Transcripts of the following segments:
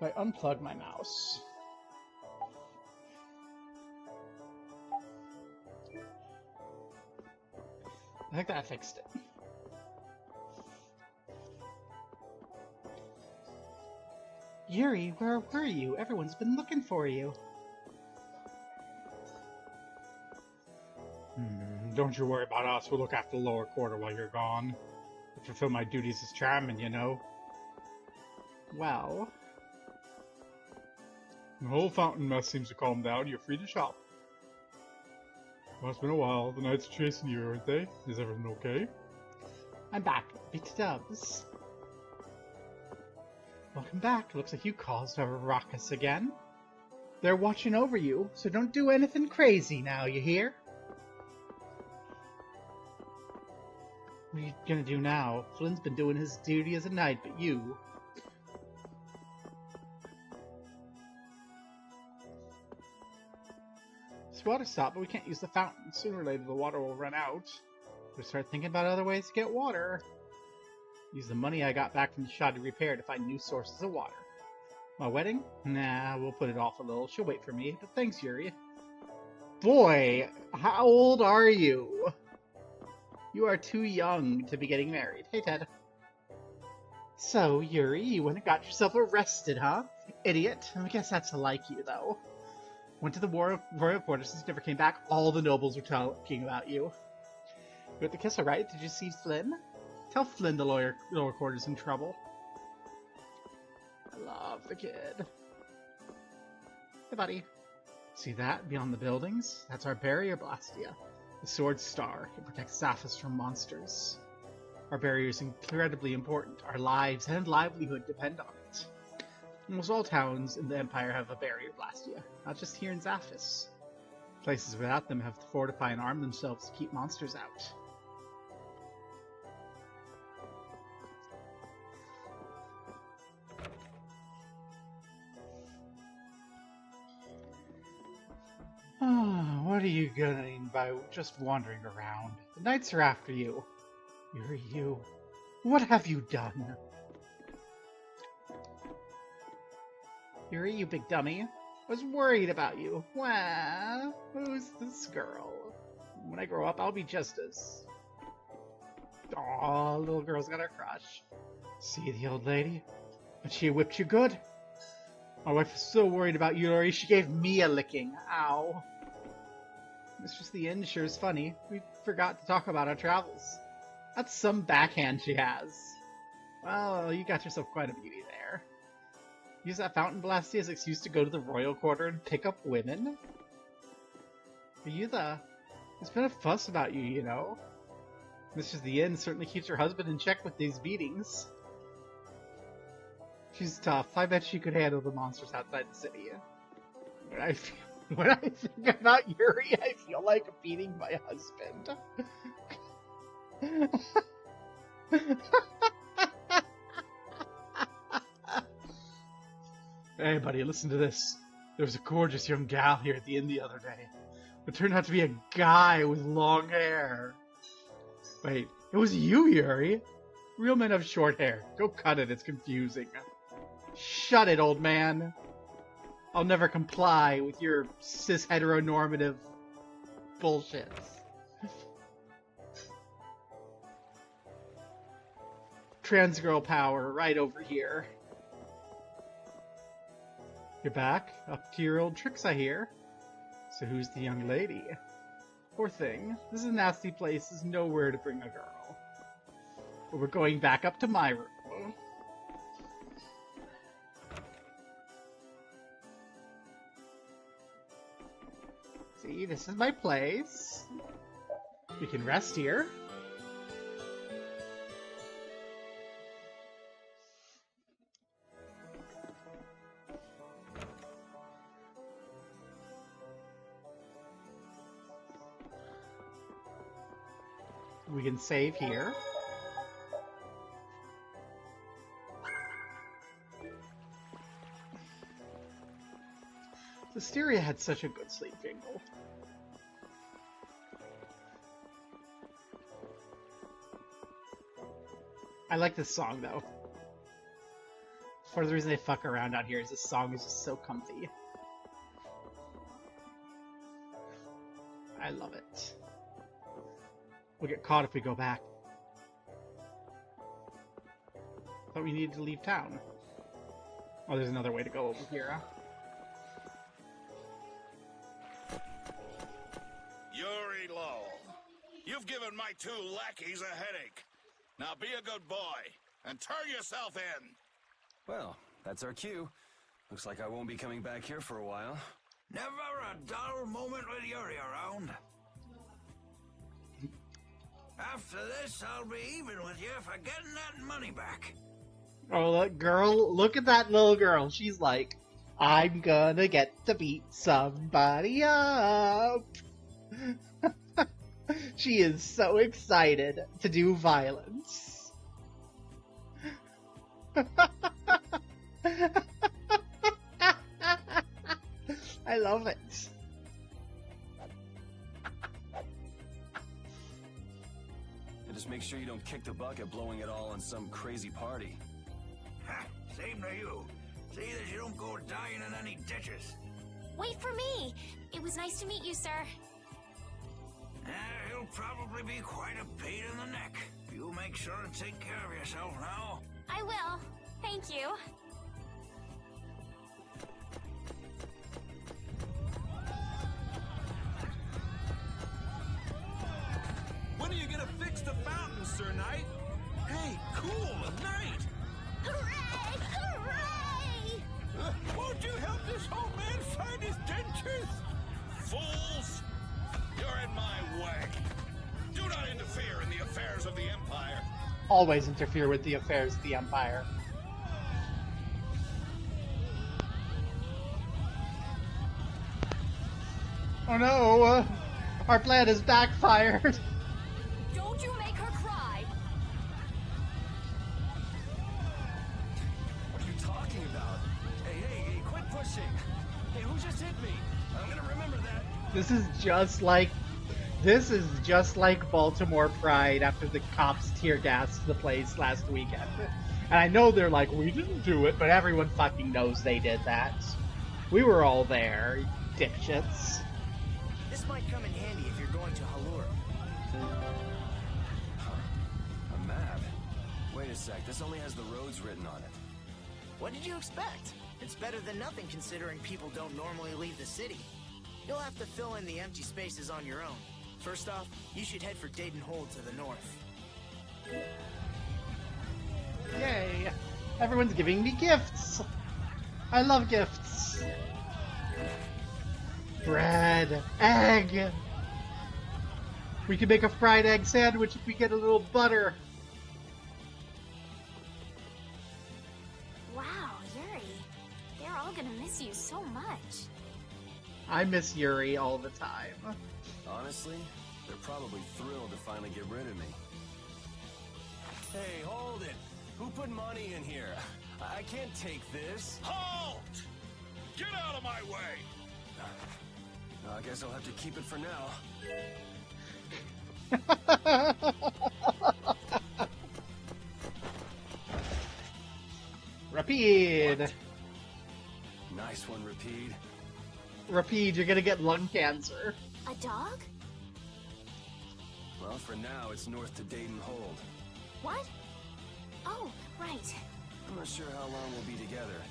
If I unplug my mouse. I think that fixed it. Yuri, where were you? Everyone's been looking for you. Don't you worry about us. We'll look after the lower quarter while you're gone. I fulfill my duties as chairman, you know. Well... The whole fountain mess seems to calm down. You're free to shop. Well, it's been a while. The knights are chasing you, aren't they? Is everything okay? I'm back. Beat dubs. Welcome back. Looks like you caused a ruckus again. They're watching over you, so don't do anything crazy now, you hear? What are you gonna do now? Flynn's been doing his duty as a knight, but you... This water stopped, but we can't use the fountain. Sooner or later the water will run out. We'll start thinking about other ways to get water. Use the money I got back from the shoddy repair to find new sources of water. My wedding? Nah, we'll put it off a little. She'll wait for me. But thanks, Yuri. Boy, how old are you? You are too young to be getting married. Hey, Ted. So, Yuri, you went and got yourself arrested, huh? Idiot. I guess that's like you, though. Went to the royal quarters since you never came back. All the nobles were talking about you. You went to kiss her, right? Did you see Flynn? Tell Flynn the lower quarters in trouble. I love the kid. Hey, buddy. See that? Beyond the buildings? That's our barrier blastia. The sword star. It protects Zaphis from monsters. Our barrier is incredibly important. Our lives and livelihood depend on it. Almost all towns in the Empire have a barrier blastia, not just here in Zaphis. Places without them have to fortify and arm themselves to keep monsters out. What are you getting by just wandering around? The knights are after you. You. What have you done? Yuri, you big dummy. I was worried about you. Well, who's this girl? When I grow up, I'll be just as... Aw, little girl's got a crush. See the old lady? But she whipped you good. My wife was so worried about you, Yuri, she gave me a licking. Ow. Mistress the Inn sure is funny. We forgot to talk about our travels. That's some backhand she has. Well, you got yourself quite a beauty there. Use that fountain blasty as an excuse to go to the royal quarter and pick up women? Are you the... There's been a fuss about you, you know. Mistress the Inn certainly keeps her husband in check with these beatings. She's tough. I bet she could handle the monsters outside the city. When I think about Yuri, I feel like beating my husband. Hey, buddy, listen to this. There was a gorgeous young gal here at the inn the other day. It turned out to be a guy with long hair. Wait, it was you, Yuri? Real men have short hair. Go cut it, it's confusing. Shut it, old man. I'll never comply with your cis-heteronormative bullshit. Trans girl power right over here. You're back? Up to your old tricks, I hear. So who's the young lady? Poor thing. This is a nasty place. There's nowhere to bring a girl. But we're going back up to my room. See, this is my place. We can rest here. We can save here. Vesperia had such a good sleep jingle. I like this song, though. Part of the reason they fuck around out here is this song is just so comfy. I love it. We'll get caught if we go back. Thought we needed to leave town. Oh, there's another way to go over here. Yuri Lowell, you've given my two lackeys a headache. Now be a good boy and turn yourself in. Well, that's our cue. Looks like I won't be coming back here for a while. Never a dull moment with Yuri around. After this, I'll be even with you for getting that money back. Oh, look, girl, look at that little girl. She's like, I'm gonna get to beat somebody up. She is so excited to do violence. I love it. And just make sure you don't kick the bucket blowing it all on some crazy party. Ha, same to you. See that you don't go dying in any ditches. Wait for me! It was nice to meet you, sir. You'll probably be quite a pain in the neck. You make sure to take care of yourself now. I will. Thank you. When are you gonna fix the fountain, Sir Knight? Hey, cool, a knight! Hooray! Hooray! Won't you help this old man find his dentures? Fools! You're in my way. Do not interfere in the affairs of the Empire. Always interfere with the affairs of the Empire. Oh no! Our plan has backfired! Don't you make her cry! What are you talking about? Hey, quit pushing! Hey, who just hit me? I'm gonna remember that. This is just like Baltimore Pride after the cops tear gassed the place last weekend. And I know they're like, we didn't do it, but everyone fucking knows they did that. We were all there, dipshits. This might come in handy if you're going to Halur. A map? Wait a sec, this only has the roads written on it. What did you expect? It's better than nothing considering people don't normally leave the city. You'll have to fill in the empty spaces on your own. First off, you should head for Dayton Hold to the north. Yay! Everyone's giving me gifts! I love gifts! Bread! Egg! We can make a fried egg sandwich if we get a little butter. Wow, Yuri. They're all gonna miss you so much. I miss Yuri all the time. Honestly, they're probably thrilled to finally get rid of me. Hey, hold it! Who put money in here? I can't take this. Halt! Get out of my way! I guess I'll have to keep it for now. Rapide! What? Nice one, Rapide. Rapide, you're gonna get lung cancer. A dog? Well, for now, it's north to Dayton Hold. What? Oh, right. I'm not sure how long we'll be together,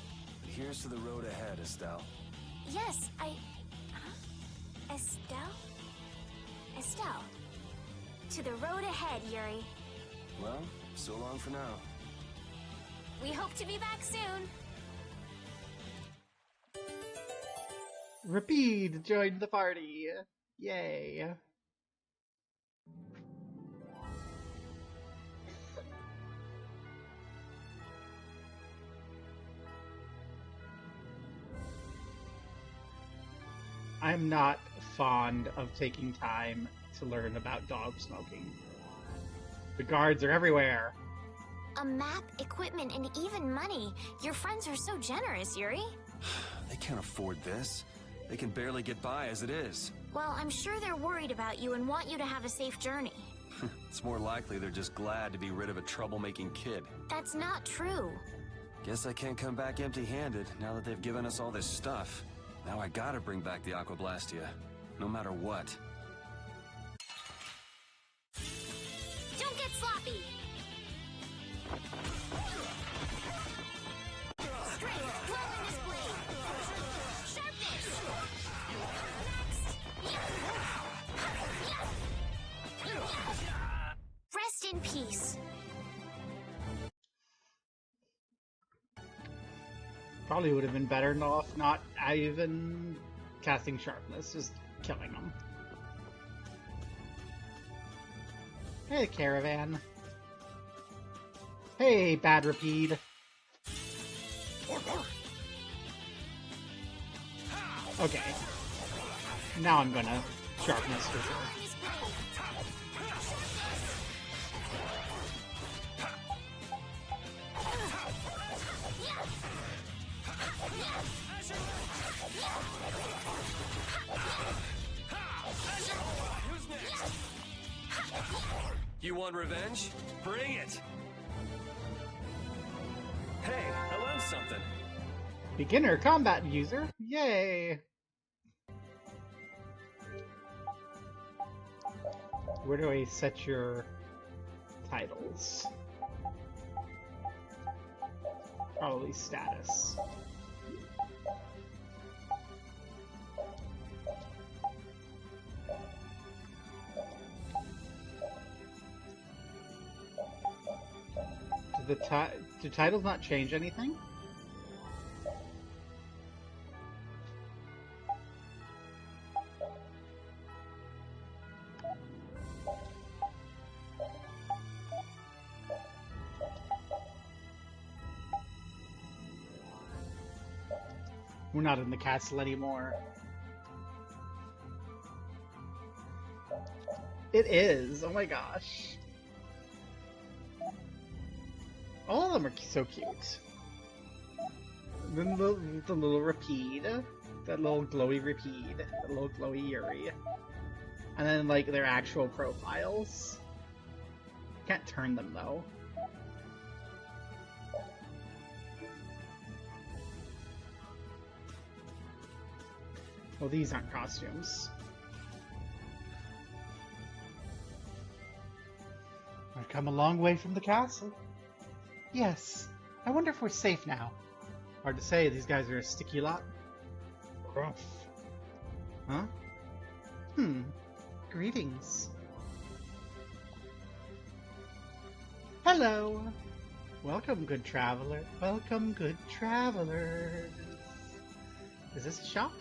but here's to the road ahead, Estelle. Yes, Huh? Estelle? Estelle. To the road ahead, Yuri. Well, so long for now. We hope to be back soon. Rapide joined the party. Yay. I'm not fond of taking time to learn about dog smoking. The guards are everywhere. A map, equipment, and even money. Your friends are so generous, Yuri. They can't afford this. They can barely get by as it is. Well, I'm sure they're worried about you and want you to have a safe journey. It's more likely they're just glad to be rid of a troublemaking kid. That's not true. Guess I can't come back empty-handed now that they've given us all this stuff. Now I gotta bring back the Aquablastia, no matter what. Don't get sloppy. Strength, flow in this blade. Sharpness. Next. Rest in peace. Probably would have been better off not even casting sharpness, just killing them. Hey, caravan. Hey, bad repeat. Okay. Now I'm gonna sharpness for sure. Who's next? You want revenge? Bring it! Hey, I learned something. Beginner combat user. Yay! Where do I set your titles? Probably status. Do titles not change anything? We're not in the castle anymore. It is! Oh my gosh. All of them are so cute. The little Rapide, that little glowy Rapide, that little glowy Yuri. And then, like, their actual profiles. Can't turn them, though. Well, these aren't costumes. I've come a long way from the castle. Yes. I wonder if we're safe now. Hard to say, these guys are a sticky lot. Rough. Huh? Greetings. Hello. Welcome, good traveler. Welcome, good travelers. Is this a shop?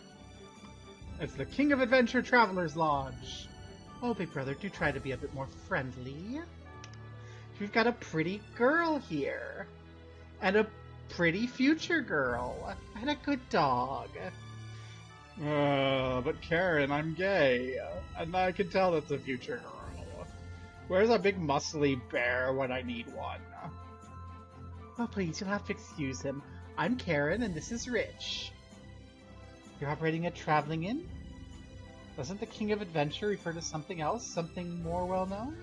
It's the King of Adventure Traveler's Lodge. Oh, big brother, do try to be a bit more friendly. We've got a pretty girl here. And a pretty future girl. And a good dog. But Karen, I'm gay. And I can tell that's a future girl. Where's a big muscly bear when I need one? Oh, please, you'll have to excuse him. I'm Karen, and this is Rich. You're operating a traveling inn? Doesn't the King of Adventure refer to something else? Something more well-known?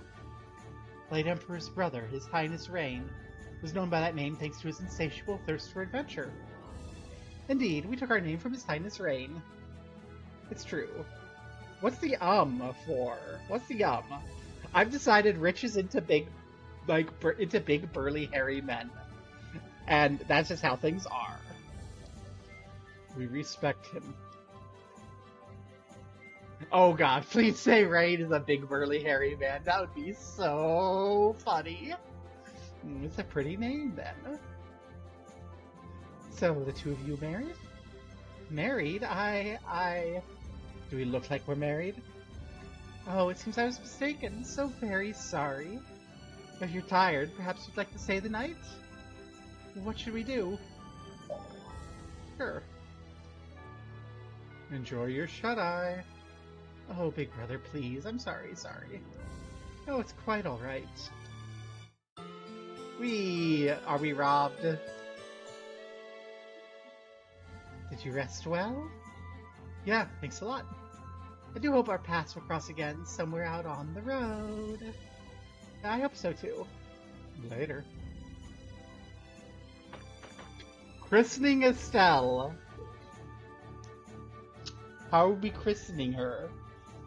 Late Emperor's brother, His Highness Rain, was known by that name thanks to his insatiable thirst for adventure. Indeed, we took our name from His Highness Rain. It's true. What's the for? What's the I've decided Rich is into big burly hairy men. And that's just how things are. We respect him. Oh god, please say Rain is a big burly hairy man. That would be so funny. It's a pretty name then. So, the two of you married? Married? Do we look like we're married? Oh, it seems I was mistaken. So very sorry. If you're tired, perhaps you'd like to stay the night? What should we do? Sure. Enjoy your shut-eye. Oh, big brother, please. I'm sorry. Oh, it's quite alright. Are we robbed? Did you rest well? Yeah, thanks a lot. I do hope our paths will cross again somewhere out on the road. I hope so too. Later. Christening Estelle. How are we christening her?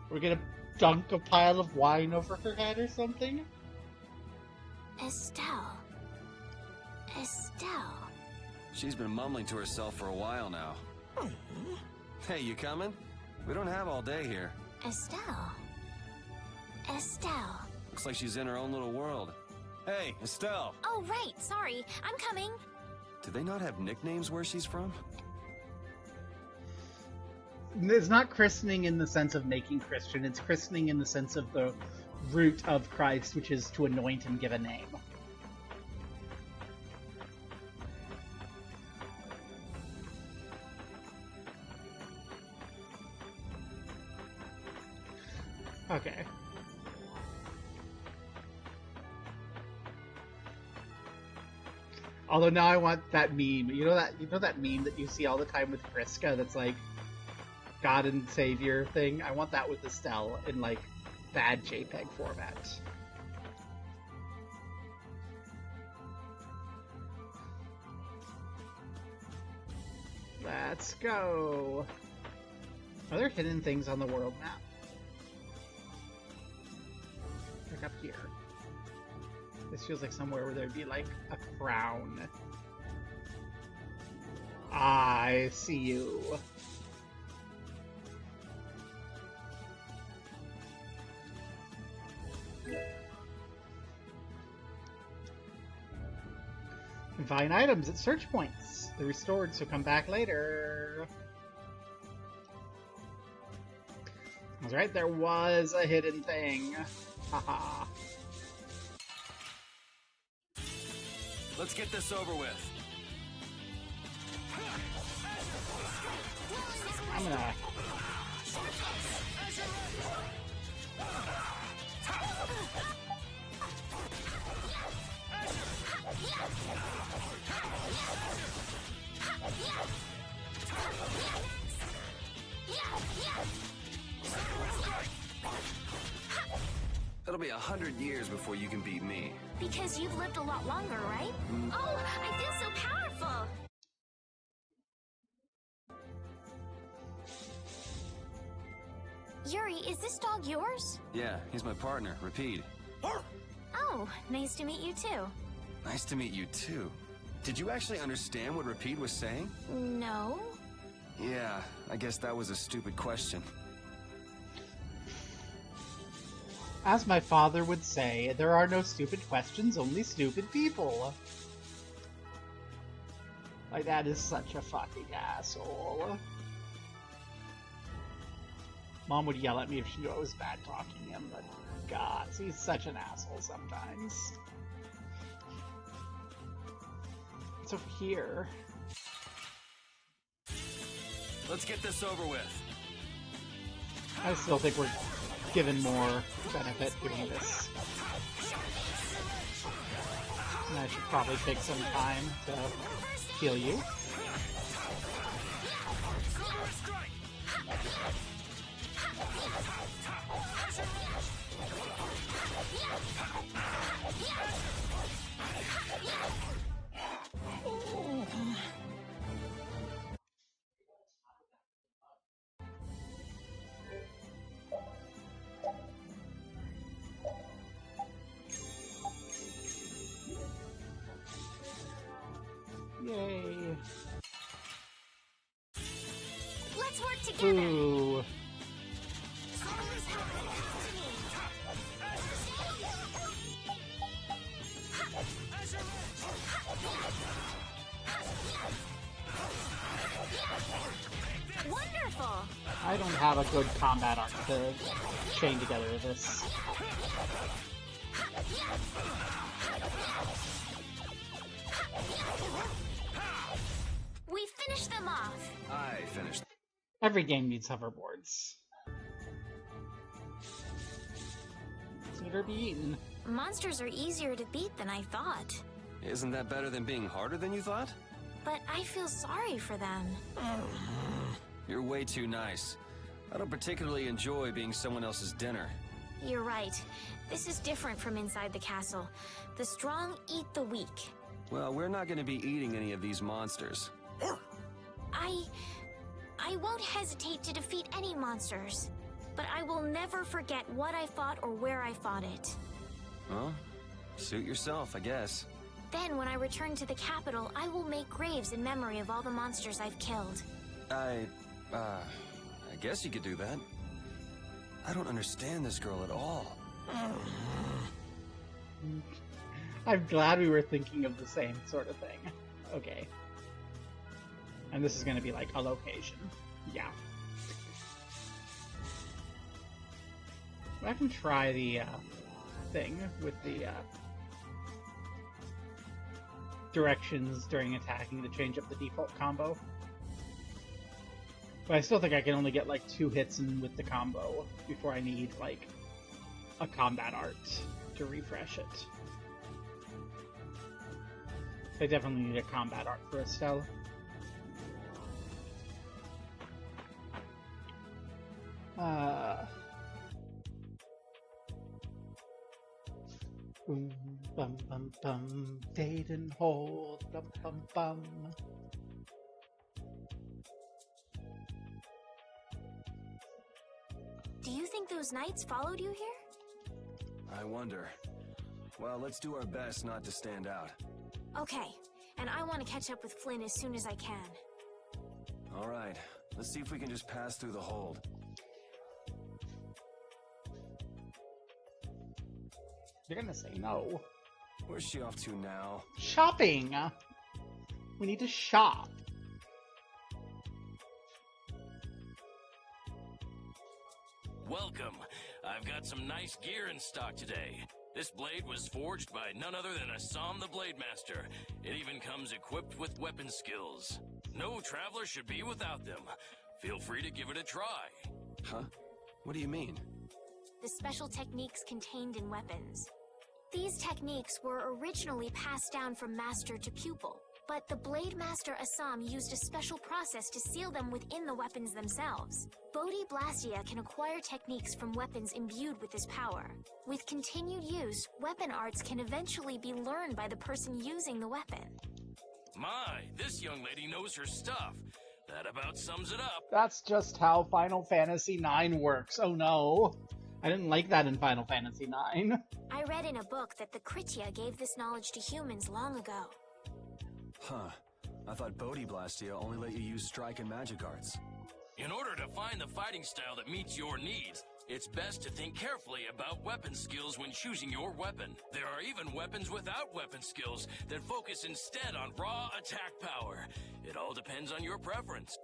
We're gonna dunk a pile of wine over her head or something? Estelle. Estelle. She's been mumbling to herself for a while now. Hey, you coming? We don't have all day here. Estelle. Estelle. Looks like she's in her own little world. Hey, Estelle! Oh, right. Sorry. I'm coming. Do they not have nicknames where she's from? It's not christening in the sense of making Christian. It's christening in the sense of the root of Christ, which is to anoint and give a name. Okay. Although now I want that meme. You know that meme that you see all the time with Friska that's like God and Savior thing? I want that with Estelle in like bad JPEG format. Let's go. Are there hidden things on the world map? Like up here. This feels like somewhere where there'd be like a crown. I see you. Can find items at search points. They're restored, so come back later. That's right, there was a hidden thing. Haha. Let's get this over with. I'm gonna... It'll be 100 years before you can beat me. Because you've lived a lot longer, right? Oh, I feel so powerful! Yuri, is this dog yours? Yeah, he's my partner, Rapide. Oh, nice to meet you too. Nice to meet you too. Did you actually understand what Rapide was saying? No. Yeah, I guess that was a stupid question. As my father would say, there are no stupid questions, only stupid people. Like, that is such a fucking asshole. Mom would yell at me if she knew I was bad talking him, but God, he's such an asshole sometimes. It's over here. Let's get this over with. I still think we're given more benefit doing this. And I should probably take some time to heal you. Yay. Let's work together! Ooh. Wonderful! I don't have a good combat art to chain together this. We finished them off! I finished. Every game needs hoverboards. It's eater be eaten. Monsters are easier to beat than I thought. Isn't that better than being harder than you thought? But I feel sorry for them. You're way too nice. I don't particularly enjoy being someone else's dinner. You're right. This is different from inside the castle. The strong eat the weak. Well, we're not going to be eating any of these monsters. I won't hesitate to defeat any monsters, but I will never forget what I fought or where I fought it. Well, suit yourself, I guess. Then, when I return to the capital, I will make graves in memory of all the monsters I've killed. I guess you could do that. I don't understand this girl at all. I'm glad we were thinking of the same sort of thing. Okay. And this is going to be like a location. Yeah. I can try the thing with the directions during attacking to change up the default combo. But I still think I can only get like 2 hits in with the combo before I need like a combat art to refresh it. I definitely need a combat art for Estelle. Boom, bum, bum, bum, Dayton hold, bum, bum, bum. Do you think those knights followed you here? I wonder. Well, let's do our best not to stand out. Okay, and I want to catch up with Flynn as soon as I can. All right, let's see if we can just pass through the hold. You're gonna say no. Where's she off to now? Shopping! We need to shop. Welcome. I've got some nice gear in stock today. This blade was forged by none other than Assam the Blade Master. It even comes equipped with weapon skills. No traveler should be without them. Feel free to give it a try. Huh? What do you mean? The special techniques contained in weapons. These techniques were originally passed down from master to pupil, but the Blade Master Assam used a special process to seal them within the weapons themselves. Bodhi Blastia can acquire techniques from weapons imbued with this power. With continued use, weapon arts can eventually be learned by the person using the weapon. My, this young lady knows her stuff. That about sums it up. That's just how Final Fantasy IX works. Oh no. I didn't like that in Final Fantasy IX. I read in a book that the Kritia gave this knowledge to humans long ago. Huh. I thought Bodhi Blastia only let you use strike and magic arts. In order to find the fighting style that meets your needs, it's best to think carefully about weapon skills when choosing your weapon. There are even weapons without weapon skills that focus instead on raw attack power. It all depends on your preference.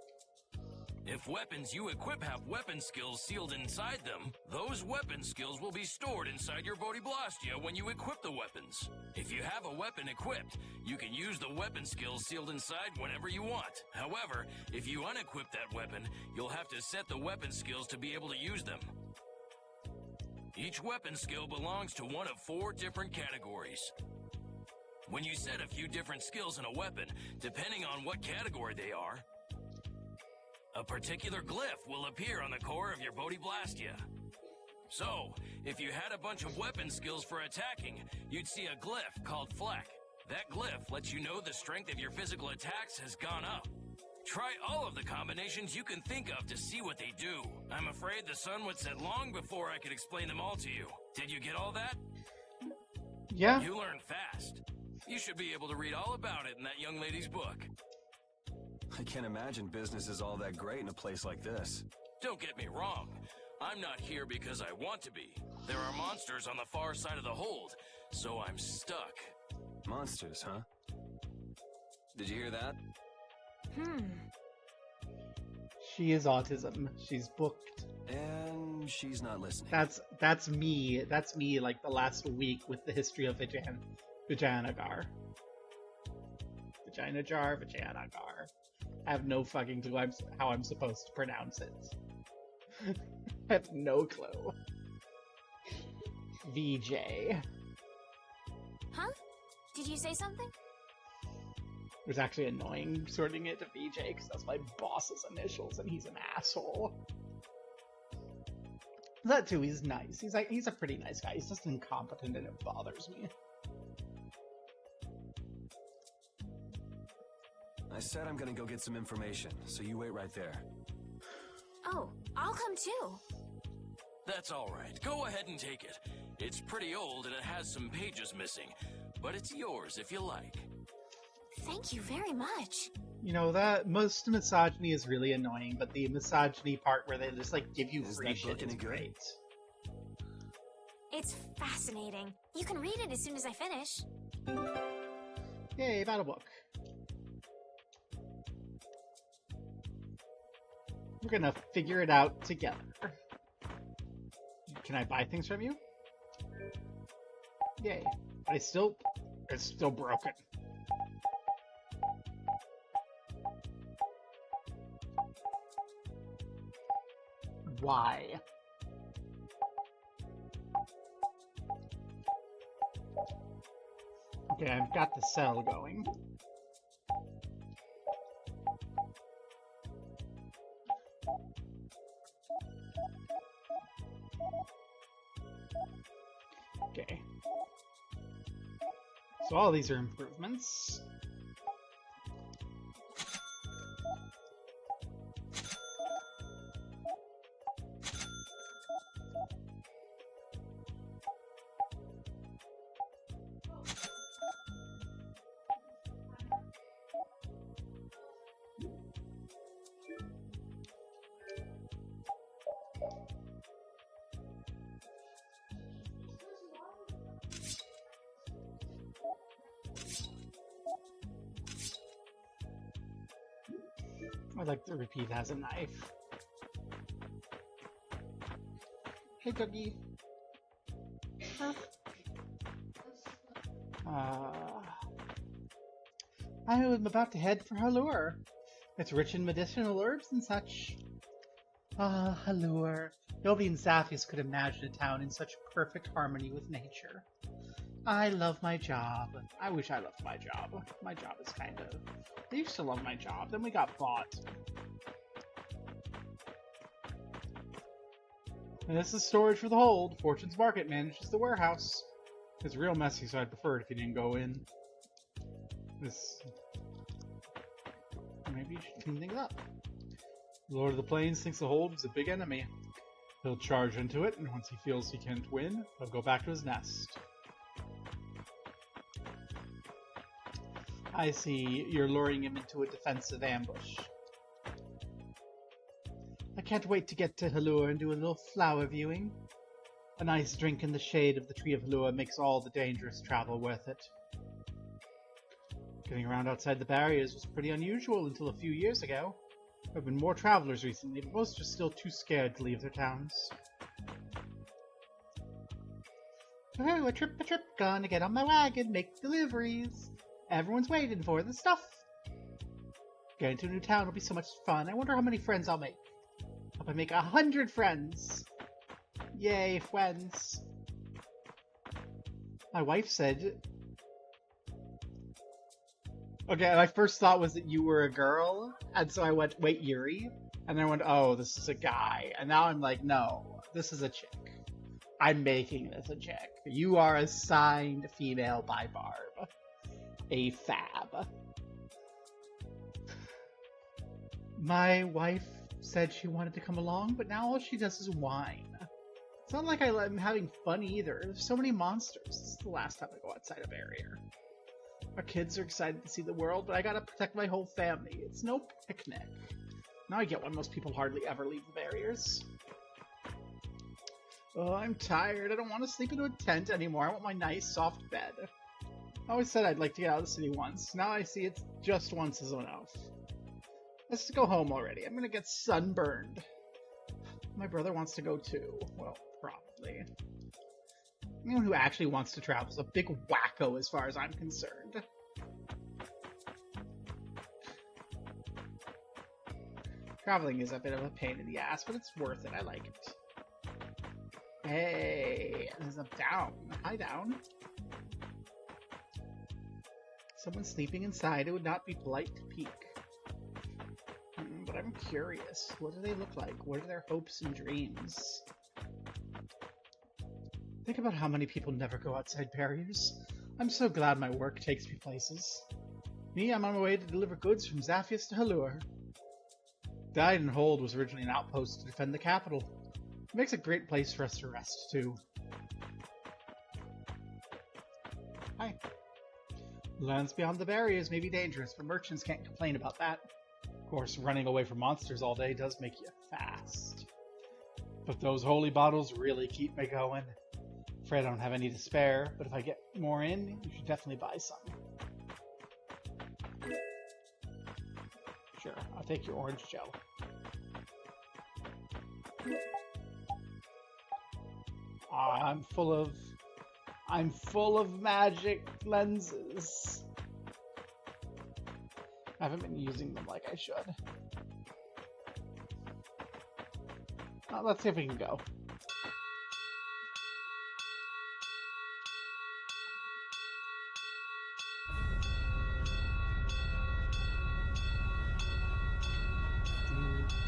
If weapons you equip have weapon skills sealed inside them, those weapon skills will be stored inside your Bodhi Blastia when you equip the weapons. If you have a weapon equipped, you can use the weapon skills sealed inside whenever you want. However, if you unequip that weapon, you'll have to set the weapon skills to be able to use them. Each weapon skill belongs to one of 4 different categories. When you set a few different skills in a weapon, depending on what category they are, a particular glyph will appear on the core of your Bodhi Blastia. So, if you had a bunch of weapon skills for attacking, you'd see a glyph called Fleck. That glyph lets you know the strength of your physical attacks has gone up. Try all of the combinations you can think of to see what they do. I'm afraid the sun would set long before I could explain them all to you. Did you get all that? Yeah. You learned fast. You should be able to read all about it in that young lady's book. I can't imagine business is all that great in a place like this. Don't get me wrong. I'm not here because I want to be. There are monsters on the far side of the hold, so I'm stuck. Monsters, huh? Did you hear that? She is autism. She's booked. And she's not listening. That's me. That's me like the last week with the history of Vijayanagar. Vijayanagar. I have no fucking clue how I'm supposed to pronounce it. I have no clue. VJ. Huh? Did you say something? It was actually annoying sorting it to VJ because that's my boss's initials and he's an asshole. That too, he's nice. He's a pretty nice guy. He's just incompetent and it bothers me. I said I'm gonna go get some information, so you wait right there. Oh, I'll come too. That's all right. Go ahead and take it. It's pretty old and it has some pages missing, but it's yours if you like. Thank you very much. You know, that most misogyny is really annoying, but the misogyny part where they just, like, give you Is free that shit book is any good? great. It's fascinating. You can read it as soon as I finish. Yay, battle book. We're gonna figure it out together. Can I buy things from you? Yay. But it's still broken. Why? Okay, I've got the cell going. Okay. So all these are improvements. I'd like to repeat has a knife. Hey, Dougie. I am about to head for Halure. It's rich in medicinal herbs and such. Ah, Halure. Nobody in Zaphius could imagine a town in such perfect harmony with nature. I love my job. I wish I loved my job. My job is kind of... I used to love my job, then we got bought. And this is storage for the hold. Fortune's Market manages the warehouse. It's real messy, so I'd prefer it if you didn't go in. This... Maybe you should clean things up. Lord of the Plains thinks the hold is a big enemy. He'll charge into it, and once he feels he can't win, he'll go back to his nest. I see. You're luring him into a defensive ambush. I can't wait to get to Halure and do a little flower viewing. A nice drink in the shade of the Tree of Halure makes all the dangerous travel worth it. Getting around outside the barriers was pretty unusual until a few years ago. There have been more travelers recently, but most are still too scared to leave their towns. Oh, a trip, gonna get on my wagon, make deliveries. Everyone's waiting for the stuff. Getting to a new town will be so much fun. I wonder how many friends I'll make. Hope I make 100 friends. Yay, friends. My wife said... Okay, my first thought was that you were a girl, and so I went, wait, Yuri? And then I went, oh, this is a guy. And now I'm like, no, this is a chick. I'm making this a chick. You are assigned female by Barb. A fab. My wife said she wanted to come along, but now all she does is whine. It's not like I'm having fun either. There's so many monsters. This is the last time I go outside a barrier. Our kids are excited to see the world, but I gotta protect my whole family. It's no picnic. Now I get why most people hardly ever leave the barriers. Oh, I'm tired. I don't want to sleep in a tent anymore. I want my nice, soft bed. I always said I'd like to get out of the city once. Now I see it's just once is enough. Let's go home already. I'm gonna get sunburned. My brother wants to go too. Well, probably. Anyone who actually wants to travel is a big wacko as far as I'm concerned. Traveling is a bit of a pain in the ass, but it's worth it. I like it. Hey, there's a down. Hi, down. Someone sleeping inside. It would not be polite to peek. But I'm curious. What do they look like? What are their hopes and dreams? Think about how many people never go outside barriers. I'm so glad my work takes me places. Me, I'm on my way to deliver goods from Zaphius to Halur. Dyden Hold was originally an outpost to defend the capital. It makes a great place for us to rest, too. Hi. Lands beyond the barriers may be dangerous, but merchants can't complain about that. Of course, running away from monsters all day does make you fast. But those holy bottles really keep me going. Afraid I don't have any to spare, but if I get more in, you should definitely buy some. Sure, I'll take your orange gel. I'm full of magic lenses. I haven't been using them like I should. Let's see if we can go.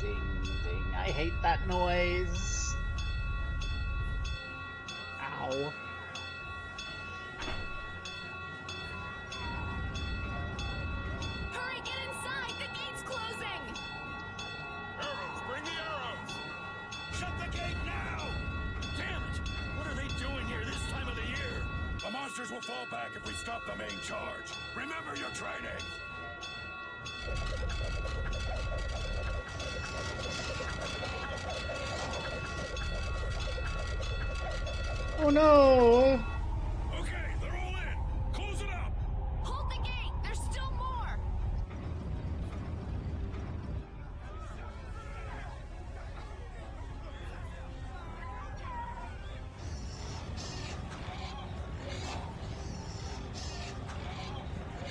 Ding, ding, ding. I hate that noise. Ow. Hurry, get inside! The gate's closing! Arrows, bring the arrows! Shut the gate now! Damn it! What are they doing here this time of the year? The monsters will fall back if we stop the main charge. Remember your training! Oh no! Okay, they're all in! Close it up! Hold the gate! There's still more!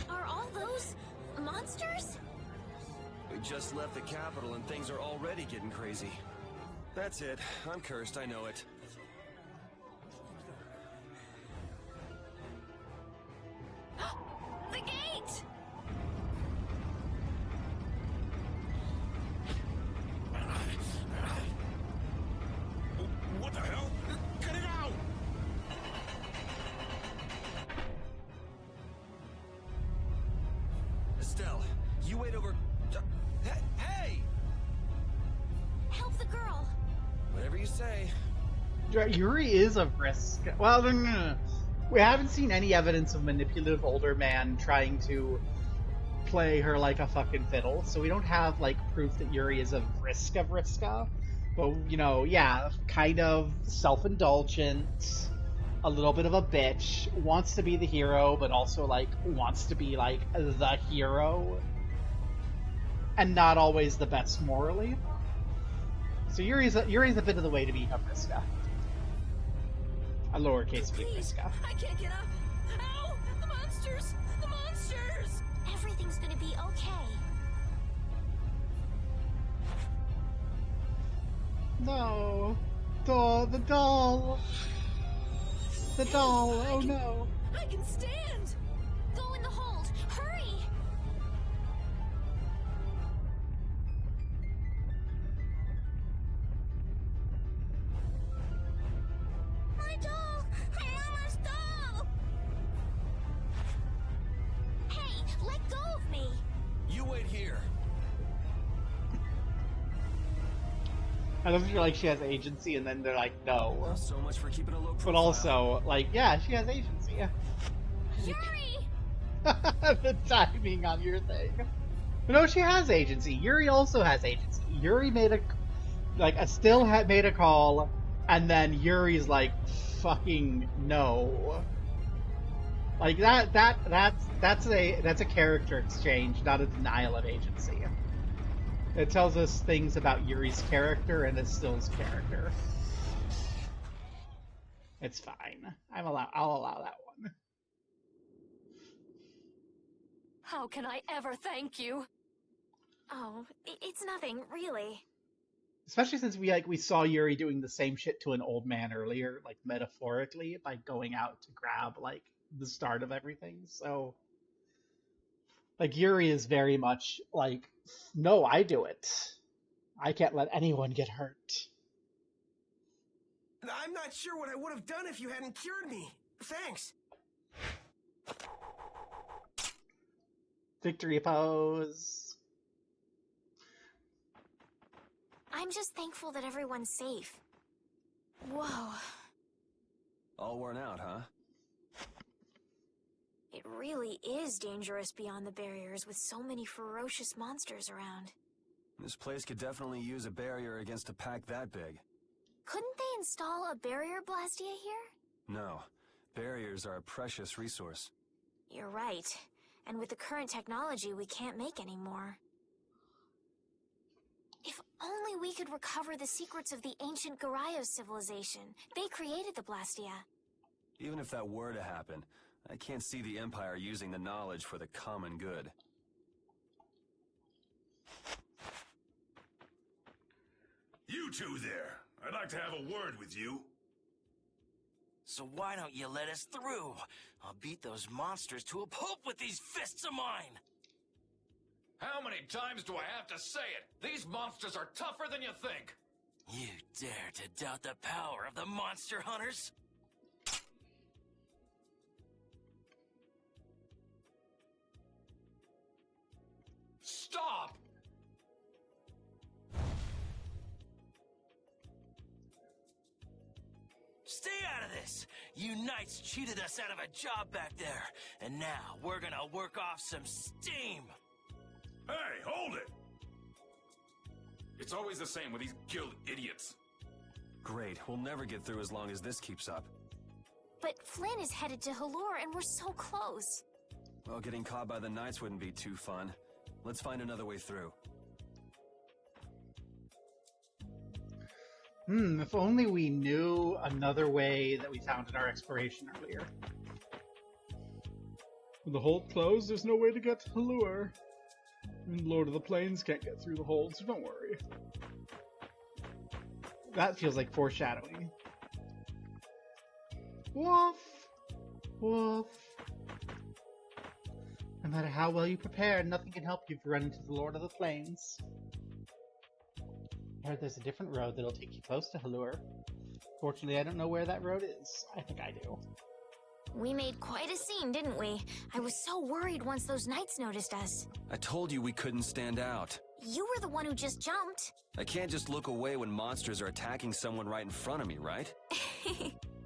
Are all those monsters? We just left the capital and things are already getting crazy. That's it. I'm cursed, I know it. The gate! What the hell? Get it out! Estelle, you wait over... Hey! Help the girl! Whatever you say. Yuri is a risk. Well, no. We haven't seen any evidence of manipulative older man trying to play her like a fucking fiddle, so we don't have, like, proof that Yuri is a Vriska. But, you know, yeah, kind of self-indulgent, a little bit of a bitch, wants to be the hero, but also, like, wants to be, like, the hero, and not always the best morally. So Yuri's a bit of the way to be a Vriska. A lowercase b Vriska. I can't get up! Ow! The monsters! The monsters! Everything's gonna be okay. No! The doll! The doll! Oh no! I can stand! Go in the hold! Hurry! My doll! My mama's doll! Hey, let go of me! You wait here. I love feel like she has agency, and then they're like, no. So much for keeping a low profile. But also, like, yeah, she has agency. Yuri! The timing on your thing. But no, she has agency. Yuri also has agency. Yuri made made a call, and then Yuri's like, fucking no. Like that's a character exchange, not a denial of agency. It tells us things about Yuri's character and Estille's character. It's fine. I'll allow that one. How can I ever thank you? Oh, it's nothing, really. Especially since we saw Yuri doing the same shit to an old man earlier, like metaphorically, by going out to grab like the start of everything. So like Yuri is very much like, no, I do it. I can't let anyone get hurt. I'm not sure what I would have done if you hadn't cured me. Thanks. Victory pose. I'm just thankful that everyone's safe. Whoa. All worn out, huh? It really is dangerous beyond the barriers with so many ferocious monsters around. This place could definitely use a barrier against a pack that big. Couldn't they install a barrier Blastia here? No. Barriers are a precious resource. You're right. And with the current technology, we can't make any more. If only we could recover the secrets of the ancient Garayos civilization. They created the Blastia. Even if that were to happen, I can't see the Empire using the knowledge for the common good. You two there. I'd like to have a word with you. So why don't you let us through? I'll beat those monsters to a pulp with these fists of mine! How many times do I have to say it? These monsters are tougher than you think! You dare to doubt the power of the monster hunters? Stop! Stay out of this! You knights cheated us out of a job back there, and now we're gonna work off some steam! Hey, hold it! It's always the same with these guild idiots. Great, we'll never get through as long as this keeps up. But Flynn is headed to Halure and we're so close. Well, getting caught by the knights wouldn't be too fun. Let's find another way through. If only we knew another way that we found in our exploration earlier. When the hold closed, there's no way to get to Halure. And Lord of the Plains can't get through the hold, so don't worry. That feels like foreshadowing. Woof! Woof. No matter how well you prepare, nothing can help you if you run into the Lord of the Plains. I heard there's a different road that'll take you close to Halure. Fortunately, I don't know where that road is. I think I do. We made quite a scene, didn't we? I was so worried once those knights noticed us. I told you we couldn't stand out. You were the one who just jumped. I can't just look away when monsters are attacking someone right in front of me, right?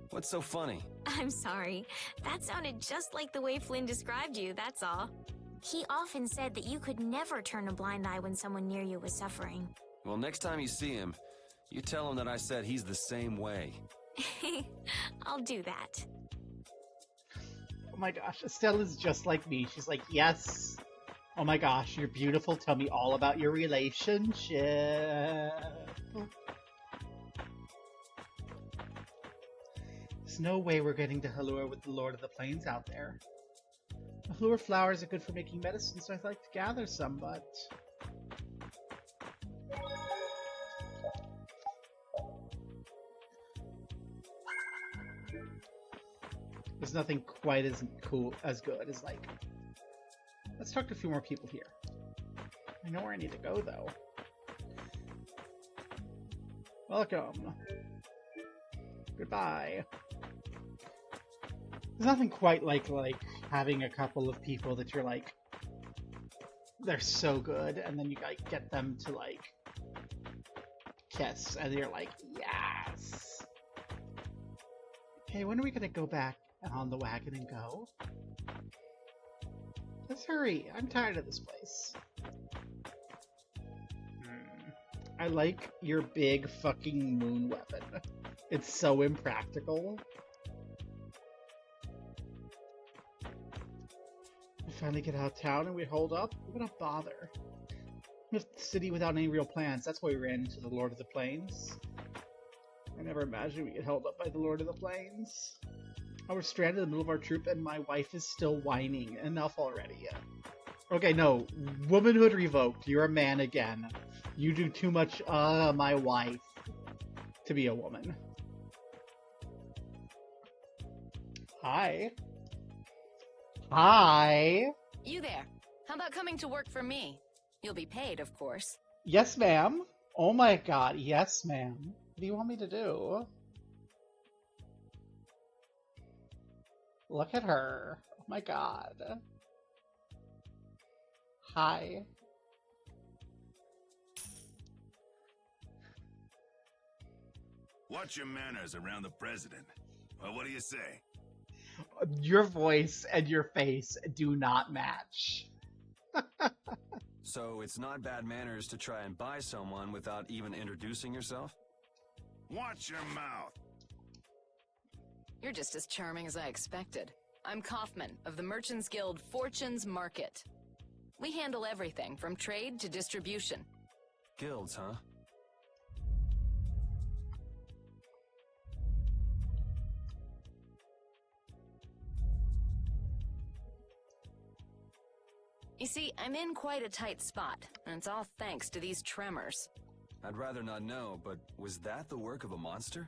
What's so funny? I'm sorry. That sounded just like the way Flynn described you, that's all. He often said that you could never turn a blind eye when someone near you was suffering. Well, next time you see him, you tell him that I said he's the same way. I'll do that. Oh my gosh, Estelle is just like me. She's like, yes. Oh my gosh, you're beautiful. Tell me all about your relationship. There's no way we're getting to Halure with the Lord of the Plains out there. The Halure flowers are good for making medicine, so I'd like to gather some, but... There's nothing quite as cool, as good as, like... Let's talk to a few more people here. I know where I need to go, though. Welcome. Goodbye. There's nothing quite like having a couple of people that you're like, they're so good, and then you like get them to like kiss, and you're like, yes. Okay, when are we gonna go back on the wagon and go? Let's hurry. I'm tired of this place. I like your big fucking moon weapon. It's so impractical. We finally get out of town and we hold up. We're gonna bother. We left the city without any real plans. That's why we ran into the Lord of the Plains. I never imagined we'd get held up by the Lord of the Plains. I was stranded in the middle of our troop and my wife is still whining. Enough already. Okay, no. Womanhood revoked. You're a man again. You do too much, my wife, to be a woman. Hi. Hi. You there. How about coming to work for me? You'll be paid, of course. Yes, ma'am. Oh my god, yes, ma'am. What do you want me to do? Look at her. Oh my god. Hi. Watch your manners around the president. Well, what do you say? Your voice and your face do not match. So it's not bad manners to try and buy someone without even introducing yourself? Watch your mouth. You're just as charming as I expected. I'm Kaufman of the Merchants Guild Fortune's Market. We handle everything from trade to distribution. Guilds, huh? You see, I'm in quite a tight spot, and it's all thanks to these tremors. I'd rather not know, but was that the work of a monster?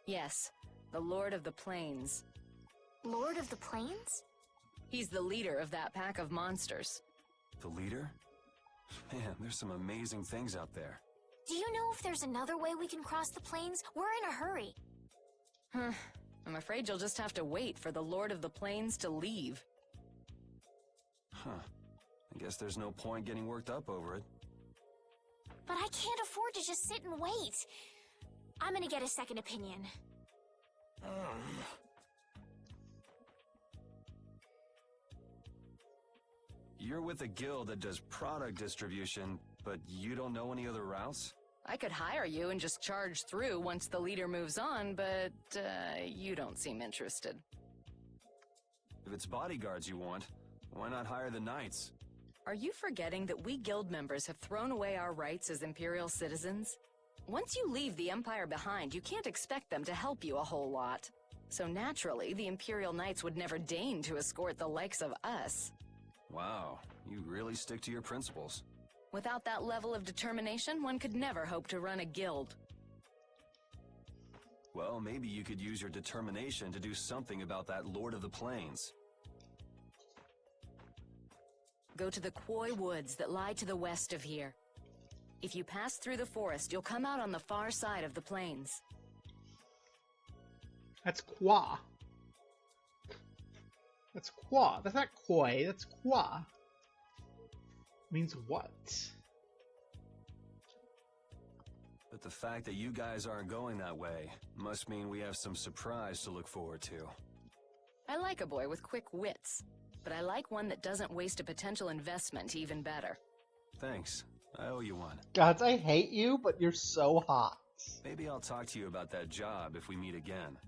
Yes, the Lord of the Plains. Lord of the Plains? He's the leader of that pack of monsters. The leader? Man, there's some amazing things out there. Do you know if there's another way we can cross the plains? We're in a hurry. I'm afraid you'll just have to wait for the Lord of the Plains to leave. Huh. I guess there's no point getting worked up over it. But I can't afford to just sit and wait. I'm gonna get a second opinion. You're with a guild that does product distribution, but you don't know any other routes? I could hire you and just charge through once the leader moves on, but, you don't seem interested. If it's bodyguards you want, why not hire the knights? Are you forgetting that we guild members have thrown away our rights as Imperial citizens? Once you leave the Empire behind, you can't expect them to help you a whole lot. So naturally, the Imperial Knights would never deign to escort the likes of us. Wow, you really stick to your principles. Without that level of determination, one could never hope to run a guild. Well, maybe you could use your determination to do something about that Lord of the Plains. Go to the Khoi Woods that lie to the west of here. If you pass through the forest, you'll come out on the far side of the plains. That's Kwa. That's Kwa. That's not Koi. That's Kwa. Means what? But the fact that you guys aren't going that way must mean we have some surprise to look forward to. I like a boy with quick wits, but I like one that doesn't waste a potential investment even better. Thanks. I owe you one. Gods, I hate you, but you're so hot. Maybe I'll talk to you about that job if we meet again.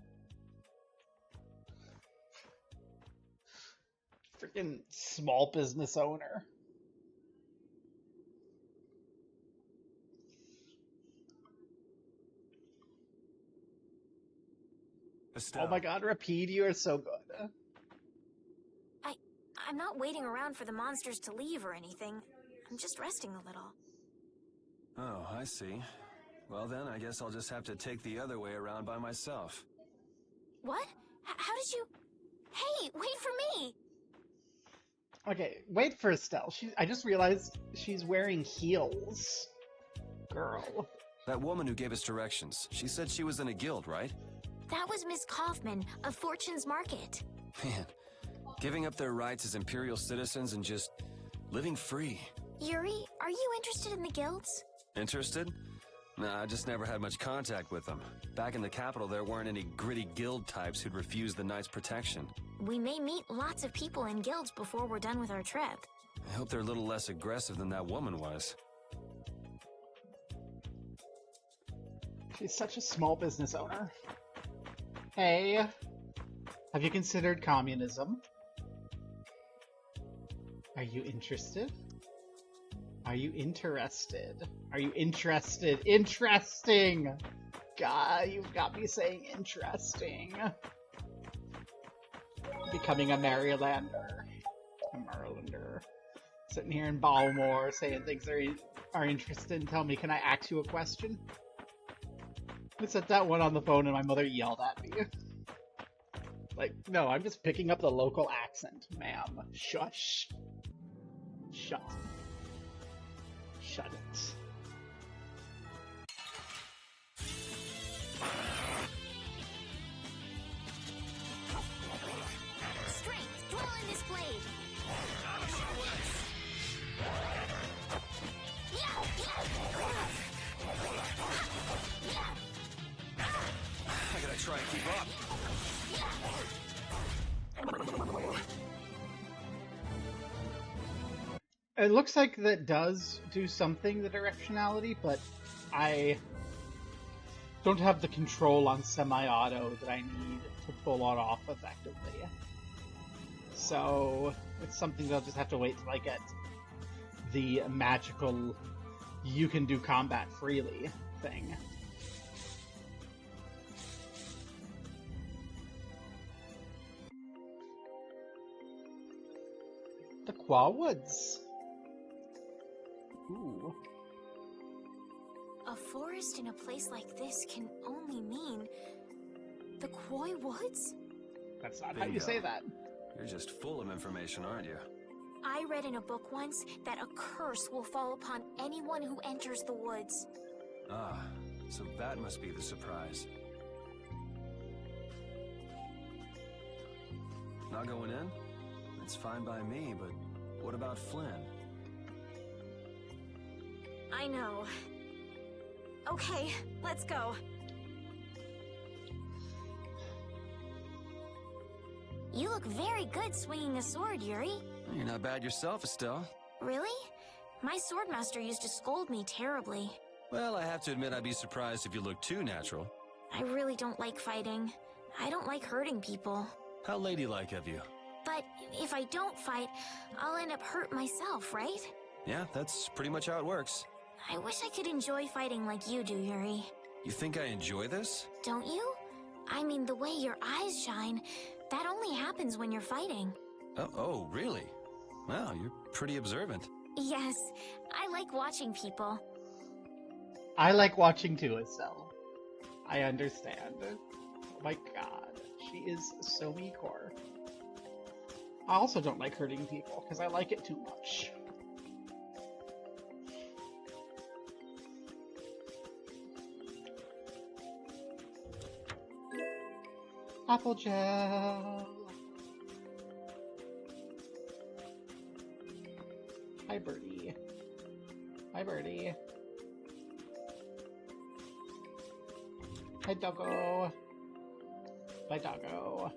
Freaking small business owner. Estelle. Oh my god, Rapide, you are so good. I'm not waiting around for the monsters to leave or anything. I'm just resting a little. Oh, I see. Well then, I guess I'll just have to take the other way around by myself. What? How did you... Hey, wait for me! Okay, wait for Estelle. I just realized she's wearing heels. Girl. That woman who gave us directions, she said she was in a guild, right? That was Miss Kaufman of Fortune's Market. Man, giving up their rights as Imperial citizens and just living free. Yuri, are you interested in the guilds? Interested? Nah, I just never had much contact with them. Back in the capital, there weren't any gritty guild types who'd refuse the Knights' protection. We may meet lots of people in guilds before we're done with our trip. I hope they're a little less aggressive than that woman was. She's such a small business owner. Hey, have you considered communism? Are you interested? Are you interested? Are you interested? Interesting! God, you've got me saying interesting. Becoming a Marylander. A Marylander. Sitting here in Baltimore saying things are interested. Tell me, can I ask you a question? I set that one on the phone and my mother yelled at me. Like, no, I'm just picking up the local accent, ma'am. Shush. Shut. Shut it. Strength, dwell in this blade! keep up. It looks like that does do something, the directionality, but I don't have the control on semi-auto that I need to pull it off effectively. So it's something that I'll just have to wait till I get the magical you can do combat freely thing. The Qua Woods. Ooh. A forest in a place like this can only mean the Koi Woods? That's not how you say that. You're just full of information, aren't you? I read in a book once that a curse will fall upon anyone who enters the woods. Ah, so that must be the surprise. Not going in? It's fine by me, but what about Flynn? I know. Okay, let's go. You look very good swinging a sword, Yuri. You're not bad yourself, Estelle. Really? My swordmaster used to scold me terribly. Well, I have to admit I'd be surprised if you looked too natural. I really don't like fighting. I don't like hurting people. How ladylike of you. But if I don't fight, I'll end up hurt myself, right? Yeah, that's pretty much how it works. I wish I could enjoy fighting like you do, Yuri. You think I enjoy this? Don't you? I mean, the way your eyes shine, that only happens when you're fighting. Oh, really? Wow, you're pretty observant. Yes, I like watching people. I like watching too, Estelle. I understand. Oh my god, she is so me-core. I also don't like hurting people, because I like it too much. Apple gel. Hi, Birdie. Hi, Birdie. Hi, doggo. Bye, doggo.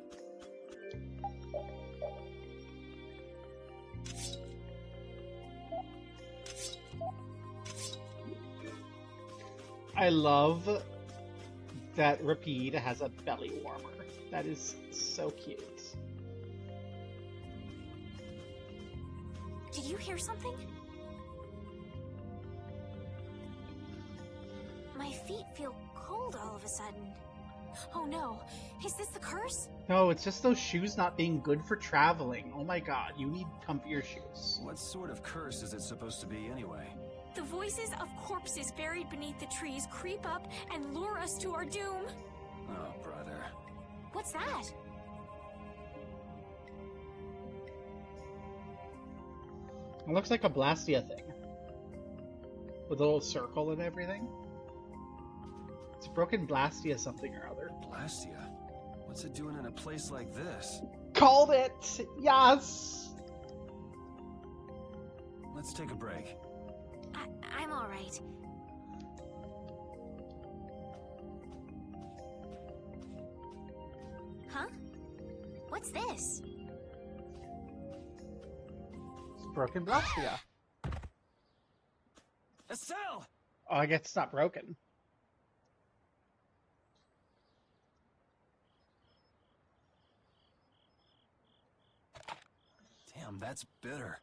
I love that Rapide has a belly warmer. That is so cute. Did you hear something? My feet feel cold all of a sudden. Oh no, is this the curse? No, it's just those shoes not being good for traveling. Oh my god, you need comfier shoes. What sort of curse is it supposed to be anyway? The voices of corpses buried beneath the trees creep up and lure us to our doom. Oh, brother. What's that? It looks like a Blastia thing. With a little circle and everything. It's a broken Blastia something or other. Blastia? What's it doing in a place like this? Called it! Yes! Let's take a break. I'm alright. Huh? What's this? It's broken Blastia. Estelle! Oh, I guess it's not broken. Damn, that's bitter.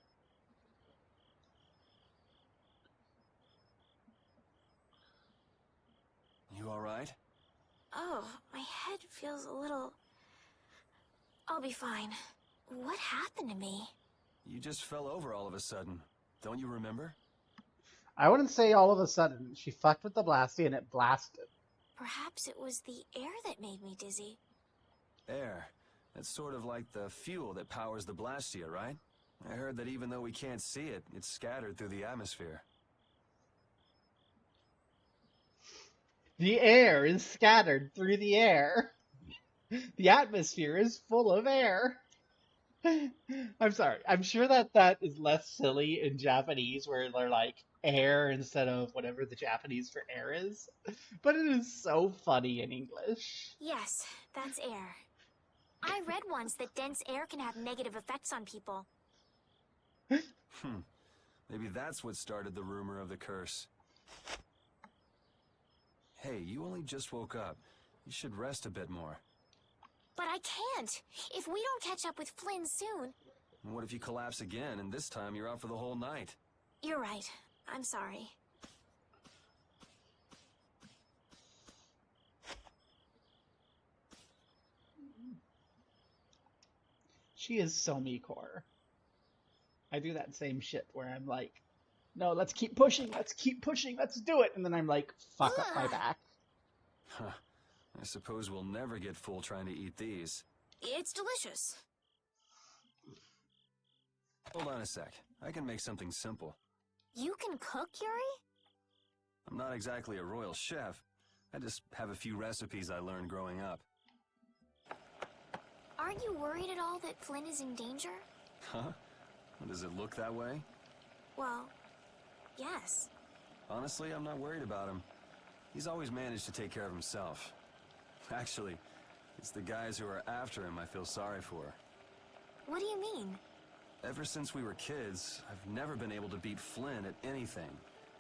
You alright? Oh, my head feels a little... I'll be fine. What happened to me? You just fell over all of a sudden. Don't you remember? I wouldn't say all of a sudden. She fucked with the Blastia and it blasted. Perhaps it was the air that made me dizzy. Air. That's sort of like the fuel that powers the Blastia, right? I heard that even though we can't see it, it's scattered through the atmosphere. The air is scattered through the air. The atmosphere is full of air. I'm sorry. I'm sure that is less silly in Japanese where they're like, air instead of whatever the Japanese for air is. But it is so funny in English. Yes, that's air. I read once that dense air can have negative effects on people. Maybe that's what started the rumor of the curse. Hey, you only just woke up. You should rest a bit more. But I can't. If we don't catch up with Flynn soon... What if you collapse again, and this time you're out for the whole night? You're right. I'm sorry. She is so me-core. I do that same shit where I'm like, no, let's keep pushing, let's do it. And then I'm like, fuck up my back. Huh. I suppose we'll never get full trying to eat these. It's delicious. Hold on a sec. I can make something simple. You can cook, Yuri? I'm not exactly a royal chef. I just have a few recipes I learned growing up. Aren't you worried at all that Flynn is in danger? Huh? Does it look that way? Well, yes. Honestly, I'm not worried about him. He's always managed to take care of himself. Actually, it's the guys who are after him I feel sorry for. What do you mean? Ever since we were kids, I've never been able to beat Flynn at anything.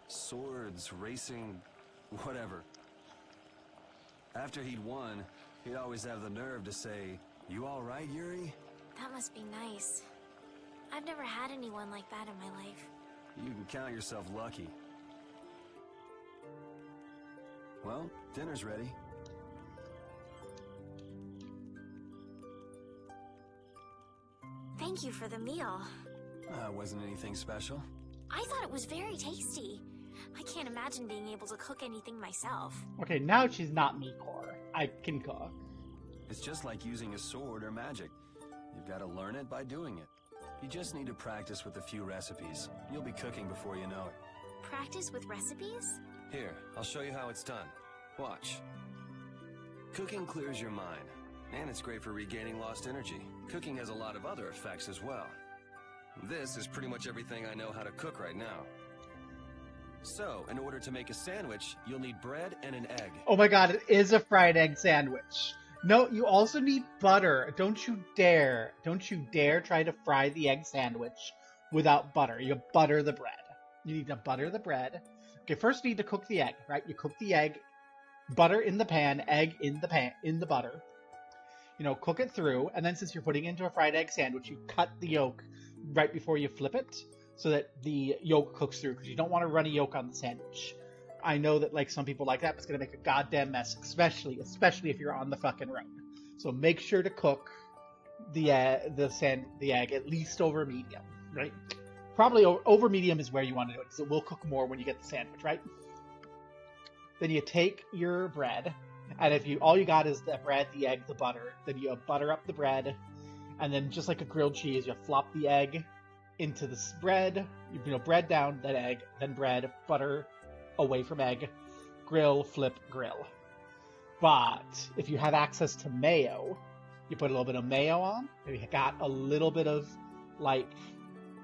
Swords, racing, whatever. After he'd won, he'd always have the nerve to say, "You all right, Yuri?" That must be nice. I've never had anyone like that in my life. You can count yourself lucky. Well, dinner's ready. Thank you for the meal. Wasn't anything special. I thought it was very tasty. I can't imagine being able to cook anything myself. Okay, now she's not me-core. I can cook. It's just like using a sword or magic. You've got to learn it by doing it. You just need to practice with a few recipes. You'll be cooking before you know it. Practice with recipes? Here, I'll show you how it's done. Watch. Cooking clears your mind, and it's great for regaining lost energy. Cooking has a lot of other effects as well. This is pretty much everything I know how to cook right now. So, in order to make a sandwich, you'll need bread and an egg. Oh my god, it is a fried egg sandwich. No, you also need butter. Don't you dare try to fry the egg sandwich without butter. You butter the bread. You need to butter the bread. Okay, first you need to cook the egg, right? You cook the egg, butter in the pan, egg in the butter. You know, cook it through, and then since you're putting it into a fried egg sandwich, you cut the yolk right before you flip it so that the yolk cooks through, because you don't want to run a yolk on the sandwich. I know that like some people like that, but it's gonna make a goddamn mess, especially if you're on the fucking road. So make sure to cook the egg at least over medium, right? Probably over medium is where you want to do it, because it will cook more when you get the sandwich, right? Then you take your bread, and if all you got is the bread, the egg, the butter, then you butter up the bread, and then just like a grilled cheese, you flop the egg into this bread. You know, bread down, then egg, then bread, butter away from egg, grill, flip, grill. But if you have access to mayo, you put a little bit of mayo on. Maybe you got a little bit of like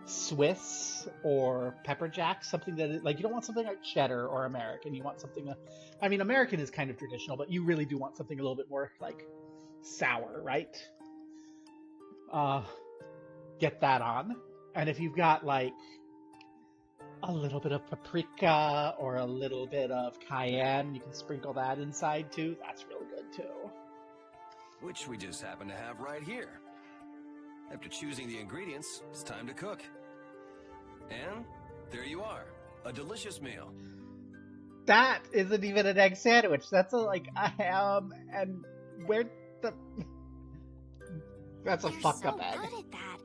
Swiss or pepper jack, something that is, like, you don't want something like cheddar or American. You want something, I mean, American is kind of traditional, but you really do want something a little bit more like sour, right? Get that on. And if you've got like a little bit of paprika or a little bit of cayenne, you can sprinkle that inside too. That's really good too. Which we just happen to have right here. After choosing the ingredients, it's time to cook. And there you are, a delicious meal. That isn't even an egg sandwich. That's a and where the... That's a fucked up egg. You're so good at that.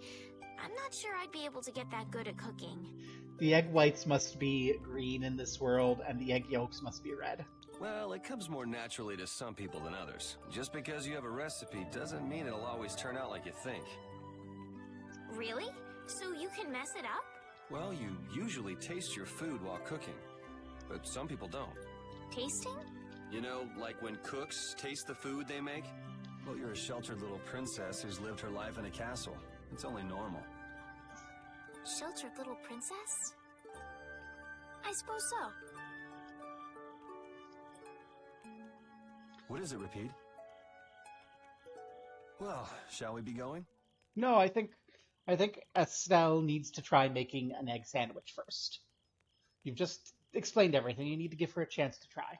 I'm not sure I'd be able to get that good at cooking. The egg whites must be green in this world, and the egg yolks must be red. Well, it comes more naturally to some people than others. Just because you have a recipe doesn't mean it'll always turn out like you think. Really? So you can mess it up? Well, you usually taste your food while cooking, but some people don't. Tasting? You know, like when cooks taste the food they make? Well, you're a sheltered little princess who's lived her life in a castle. It's only normal. Sheltered little princess? I suppose so. What is it, Repeat? Well, shall we be going? No, I think Estelle needs to try making an egg sandwich first. You've just explained everything. You need to give her a chance to try.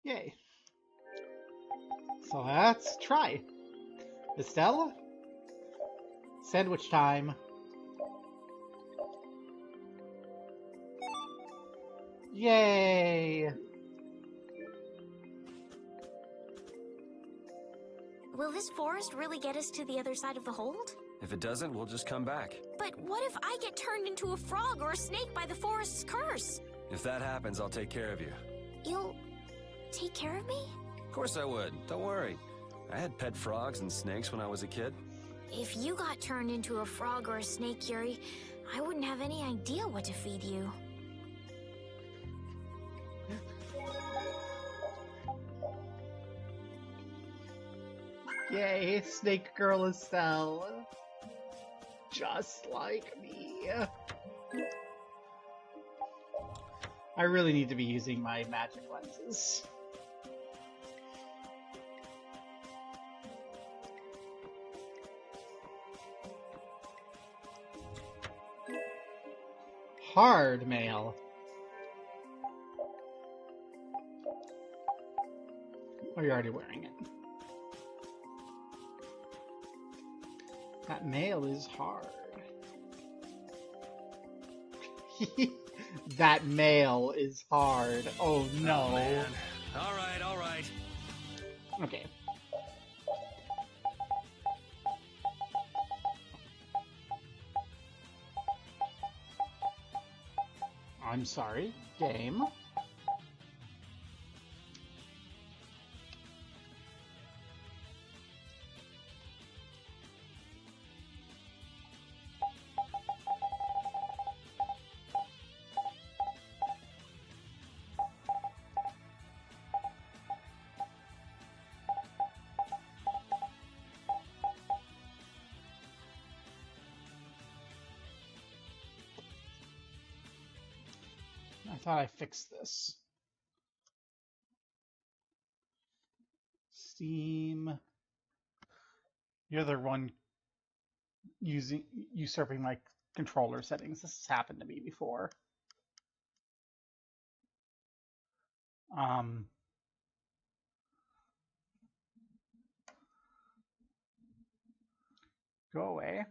Yay. So let's try. Estelle? Sandwich time. Yay! Will this forest really get us to the other side of the hold? If it doesn't, we'll just come back. But what if I get turned into a frog or a snake by the forest's curse? If that happens, I'll take care of you. You'll take care of me? Of course I would. Don't worry. I had pet frogs and snakes when I was a kid. If you got turned into a frog or a snake, Yuri, I wouldn't have any idea what to feed you. Yay, Snake Girl Estelle. Just like me. I really need to be using my magic lenses. Hard mail. Oh, you're already wearing it. That mail is hard. That mail is hard. Oh no. Oh, man. All right. Okay. I'm sorry, game. I thought I fixed this. Steam. You're the one usurping my controller settings. This has happened to me before. Go away.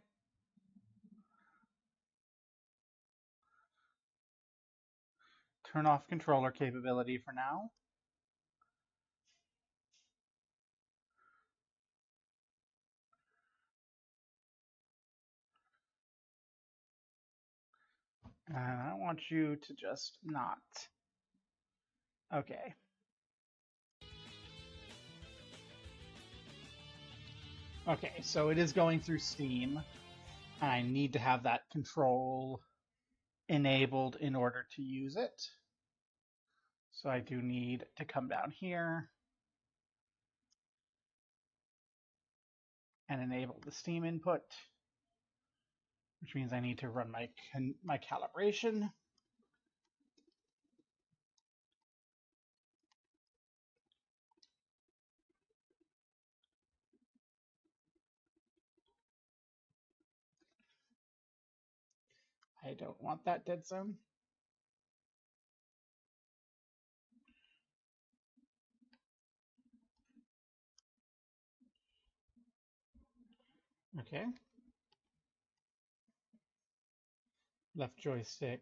Turn off controller capability for now. And I want you to just not. Okay. Okay, so it is going through Steam. I need to have that control enabled in order to use it. So I do need to come down here and enable the Steam input, which means I need to run my calibration. I don't want that dead zone. Okay. Left joystick.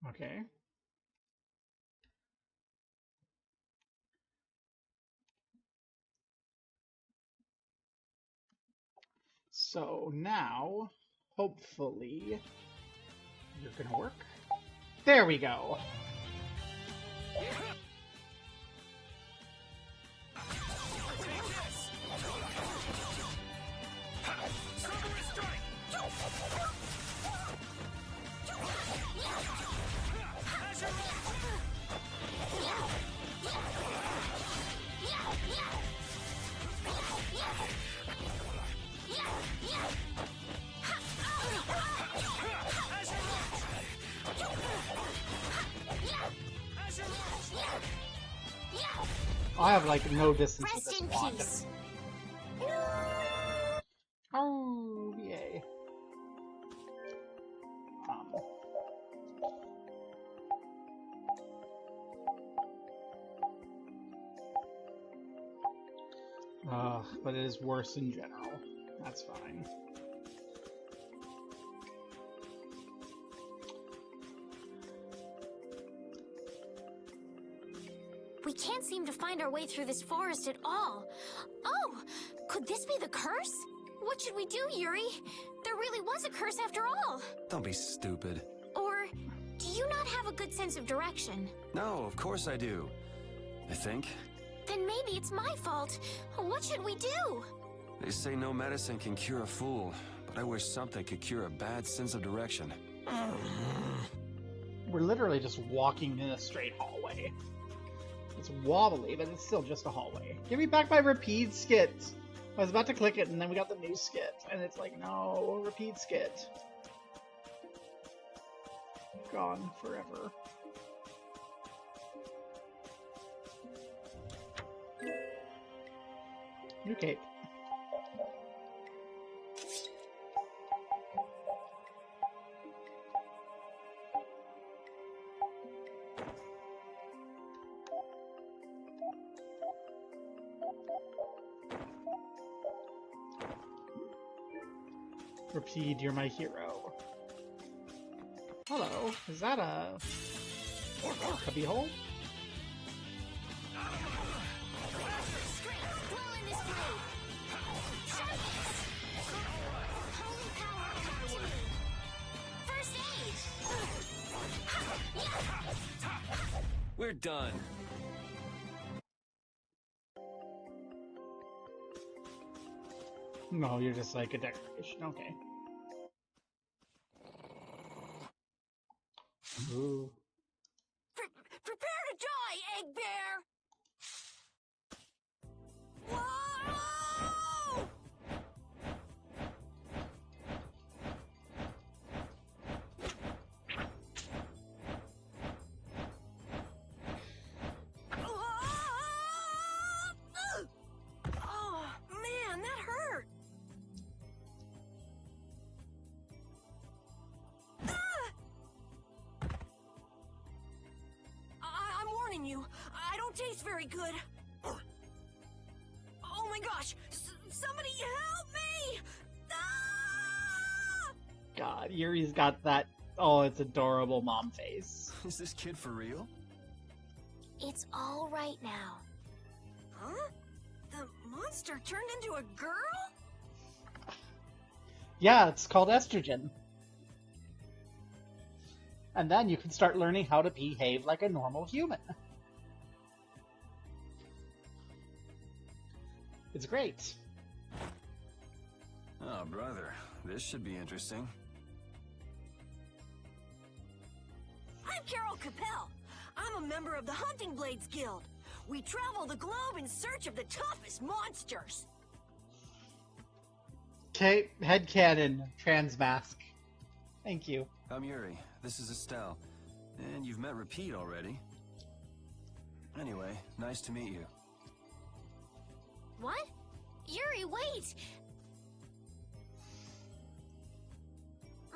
Okay. So now, hopefully, you're gonna work. There we go. I have like no distance with Rest this in wand. peace. Oh, yay. But it is worse in general. That's fine. We can't seem to find our way through this forest at all. Oh, could this be the curse? What should we do, Yuri? There really was a curse after all. Don't be stupid. Or do you not have a good sense of direction? No, of course I do. I think. Then maybe it's my fault. What should we do? They say no medicine can cure a fool, but I wish something could cure a bad sense of direction. We're literally just walking in a straight hallway. It's wobbly, but it's still just a hallway. Give me back my repeat skit! I was about to click it, and then we got the new skit, and it's like, no, repeat skit. Gone forever. New cape. Repeat, you're my hero. Hello, is that a cubby hole? We're done. No, you're just like a decoration. Okay. Ooh. Prepare to die, Egg Bear! Whoa! Oh, man, that hurt. I'm warning you, I don't taste very good. Oh my gosh, somebody help me! Ah! God, Yuri's got that, oh, it's adorable mom face. Is this kid for real? It's all right now. Huh? The monster turned into a girl? Yeah, it's called estrogen. And then you can start learning how to behave like a normal human. It's great. Oh, brother. This should be interesting. I'm Carol Capel. I'm a member of the Hunting Blades Guild. We travel the globe in search of the toughest monsters. Okay, headcanon, trans mask. Thank you. I'm Yuri. This is Estelle. And you've met Repeat already. Anyway, nice to meet you. What? Yuri, wait!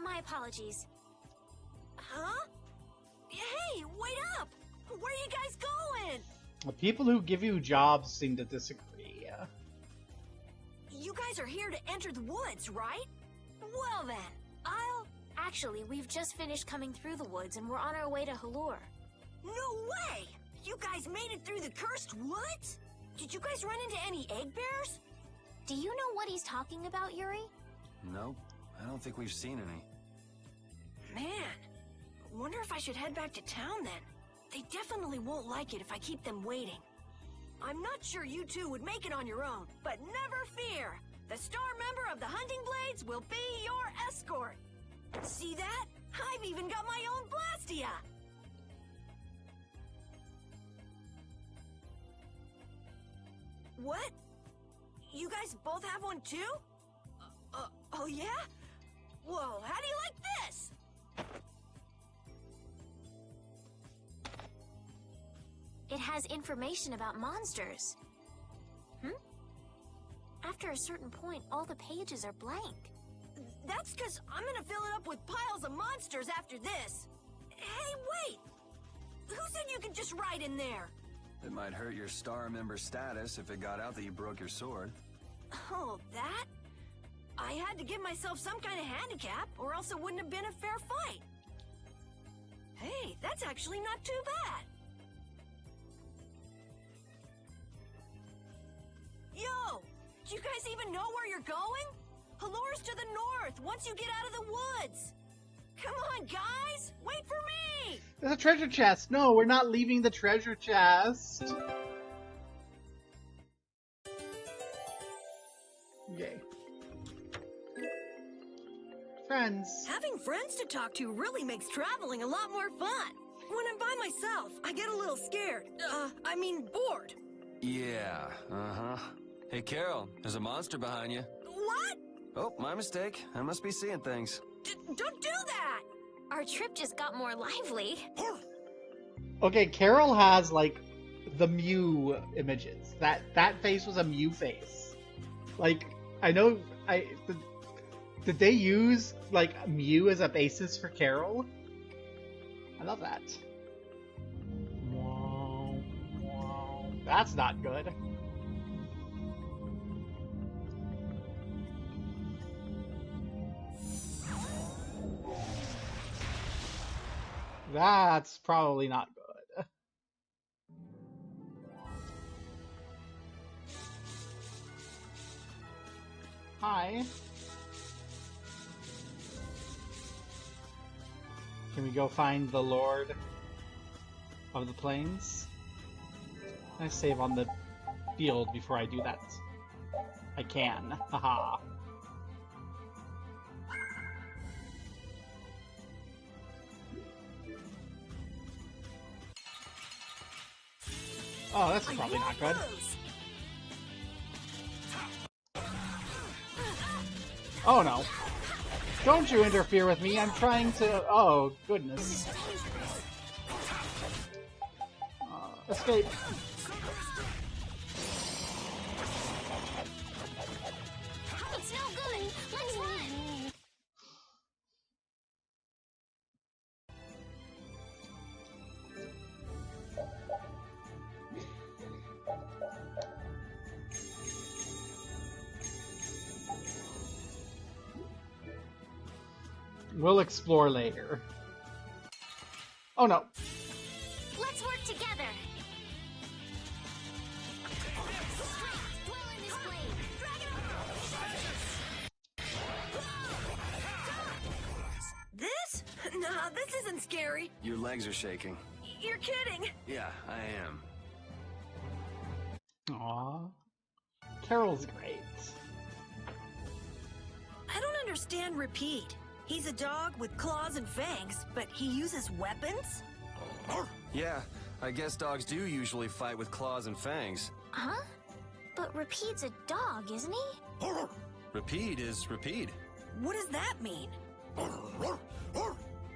My apologies. Huh? Hey, wait up! Where are you guys going? The people who give you jobs seem to disagree. You guys are here to enter the woods, right? Well then, Actually, we've just finished coming through the woods and we're on our way to Halur. No way! You guys made it through the cursed woods? Did you guys run into any egg bears? Do you know what he's talking about, Yuri? Nope. I don't think we've seen any. Man, wonder if I should head back to town then. They definitely won't like it if I keep them waiting. I'm not sure you two would make it on your own, but never fear! The star member of the Hunting Blades will be your escort! See that? I've even got my own Blastia! What? You guys both have one too? Oh yeah? Whoa, how do you like this? It has information about monsters. After a certain point, all the pages are blank. That's because I'm gonna fill it up with piles of monsters after this. Hey, wait! Who said you could just write in there? It might hurt your star member status if it got out that you broke your sword. Oh, that? I had to give myself some kind of handicap, or else it wouldn't have been a fair fight. Hey, that's actually not too bad. Yo! Do you guys even know where you're going? Halore's to the north, once you get out of the woods. Come on, guys! Wait for me! There's a treasure chest! No, we're not leaving the treasure chest! Yay. Friends. Having friends to talk to really makes traveling a lot more fun. When I'm by myself, I get a little scared. I mean bored. Yeah, uh-huh. Hey, Carol, there's a monster behind you. What? Oh, my mistake. I must be seeing things. Don't do that! Our trip just got more lively. Okay, Carol has, like, the Mew images. That face was a Mew face. Like, I know, did they use, like, Mew as a basis for Carol? I love that. That's not good. That's probably not good. Hi. Can we go find the Lord of the Plains? I save on the field before I do that. I can. Haha. Oh, that's probably not good. Oh no. Don't you interfere with me, I'm trying to... Oh, goodness. Escape. It's no good! Let's run! We'll explore later. Oh no. Let's work together! Dwell in this blade! This? Nah, this isn't scary. Your legs are shaking. You're kidding. Yeah, I am. Aww. Carol's great. I don't understand Repeat. He's a dog with claws and fangs, but he uses weapons? Yeah, I guess dogs do usually fight with claws and fangs. Huh? But Repeat's a dog, isn't he? Repeat is Repeat. What does that mean?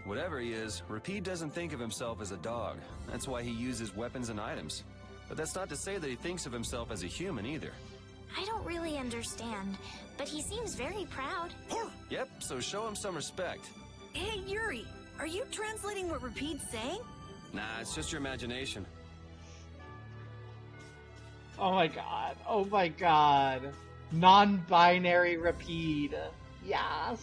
Whatever he is, Repeat doesn't think of himself as a dog. That's why he uses weapons and items. But that's not to say that he thinks of himself as a human either. I don't really understand, but he seems very proud. Yep, so show him some respect. Hey, Yuri, are you translating what Repeat's saying? Nah, it's just your imagination. Oh my god. Oh my god. Non-binary Repeat. Yes.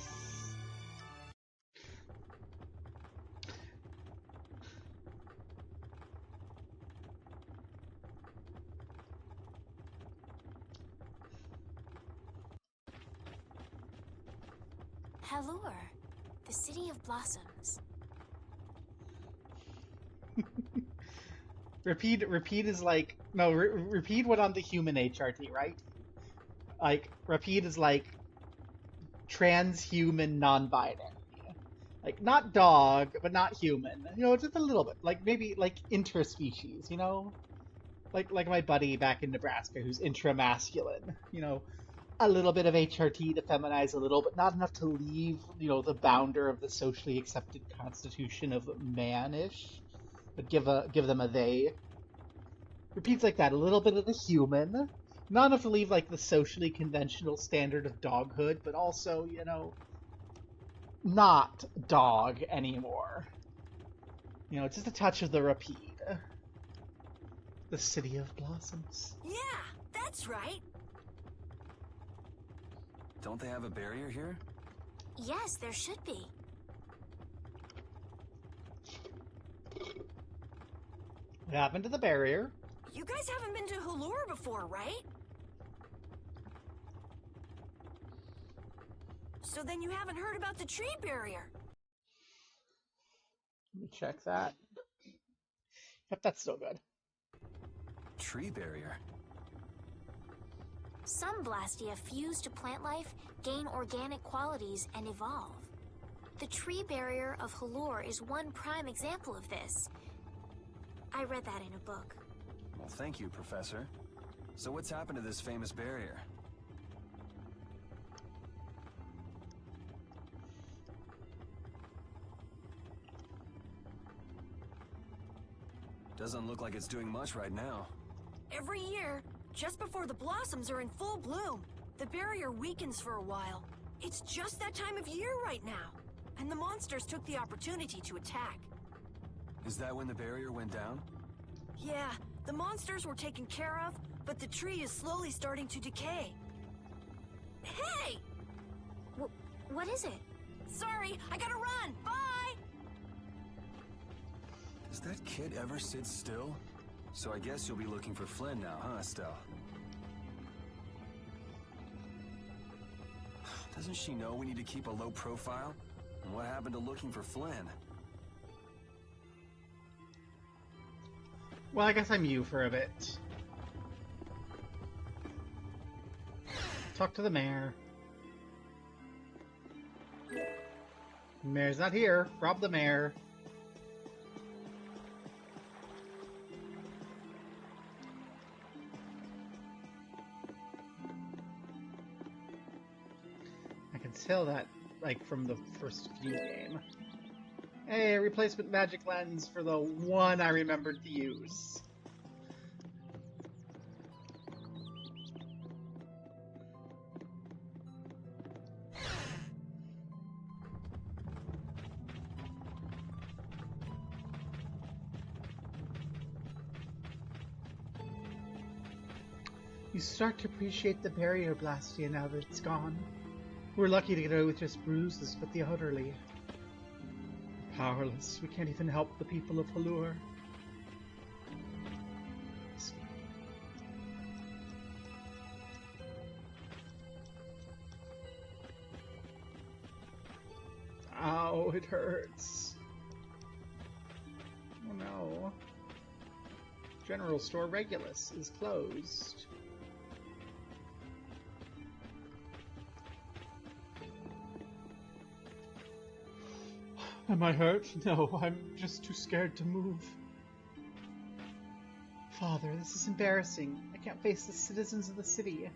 Halure, the city of blossoms. Repeat is like... No, Repeat went on the human HRT, right? Like, Repeat is like transhuman non-binary. Like, not dog, but not human. You know, just a little bit. Like, maybe, like, interspecies, you know? Like my buddy back in Nebraska who's intramasculine. You know, a little bit of HRT to feminize a little, but not enough to leave, you know, the bounder of the socially accepted constitution of man-ish, but give them a they. Repeats like that, a little bit of the human, not enough to leave like the socially conventional standard of doghood, but also, you know, not dog anymore. You know, just a touch of the repeat. The City of Blossoms. Yeah, that's right. Don't they have a barrier here? Yes, there should be. What happened to the barrier? You guys haven't been to Halure before, right? So then you haven't heard about the tree barrier. Let me check that. Yep, that's still good. Tree barrier? Some Blastia fuse to plant life, gain organic qualities, and evolve. The tree barrier of Halure is one prime example of this. I read that in a book. Well, thank you, Professor. So what's happened to this famous barrier? Doesn't look like it's doing much right now. Every year, just before the blossoms are in full bloom, the barrier weakens for a while. It's just that time of year right now, and the monsters took the opportunity to attack. Is that when the barrier went down? Yeah, the monsters were taken care of, but the tree is slowly starting to decay. Hey! What is it? Sorry, I gotta run! Bye! Does that kid ever sit still? So I guess you'll be looking for Flynn now, huh, Estelle? Doesn't she know we need to keep a low profile? And what happened to looking for Flynn? Well, I guess I'm you for a bit. Talk to the mayor. The mayor's not here. Rob the mayor. I can tell that, like, from the first View game. Hey, a replacement magic lens for the one I remembered to use. You start to appreciate the barrier, Blastia, now that it's gone. We're lucky to get away with just bruises, but the elderly... powerless. We can't even help the people of Halure. Ow, it hurts. Oh no. General Store Regulus is closed. Am I hurt? No, I'm just too scared to move. Father, this is embarrassing. I can't face the citizens of the city.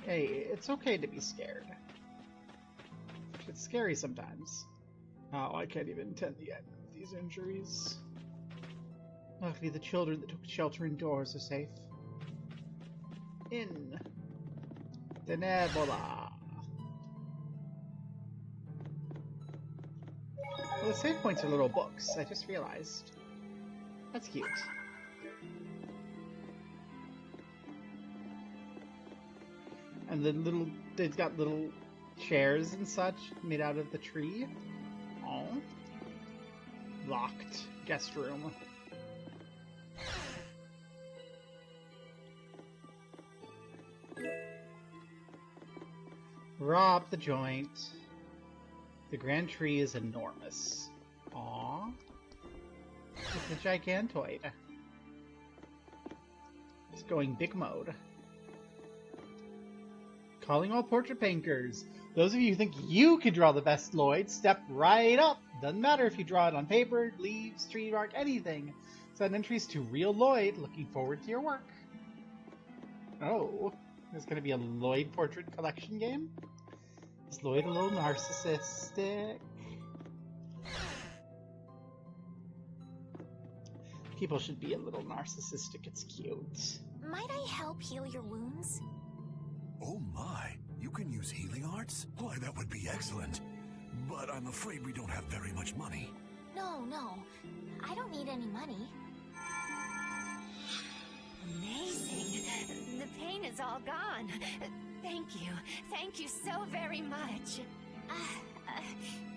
Hey, it's okay to be scared. It's scary sometimes. Oh, I can't even tend the end of these injuries. Luckily, the children that took shelter indoors are safe. In the Nebula. Well, the save points are little books, I just realized. That's cute. And the they've got little chairs and such made out of the tree. Oh. Locked guest room. Rob the joint. The grand tree is enormous. Aww. It's a gigantoid. It's going big mode. Calling all portrait painters. Those of you who think you can draw the best Lloyd, step right up. Doesn't matter if you draw it on paper, leaves, tree bark, anything. Send entries to Real Lloyd. Looking forward to your work. Oh, there's going to be a Lloyd portrait collection game? Is Lloyd a little narcissistic? People should be a little narcissistic. It's cute. Might I help heal your wounds? Oh my, you can use healing arts? Why, that would be excellent. But I'm afraid we don't have very much money. No. I don't need any money. Amazing. The pain is all gone. Thank you. Thank you so very much.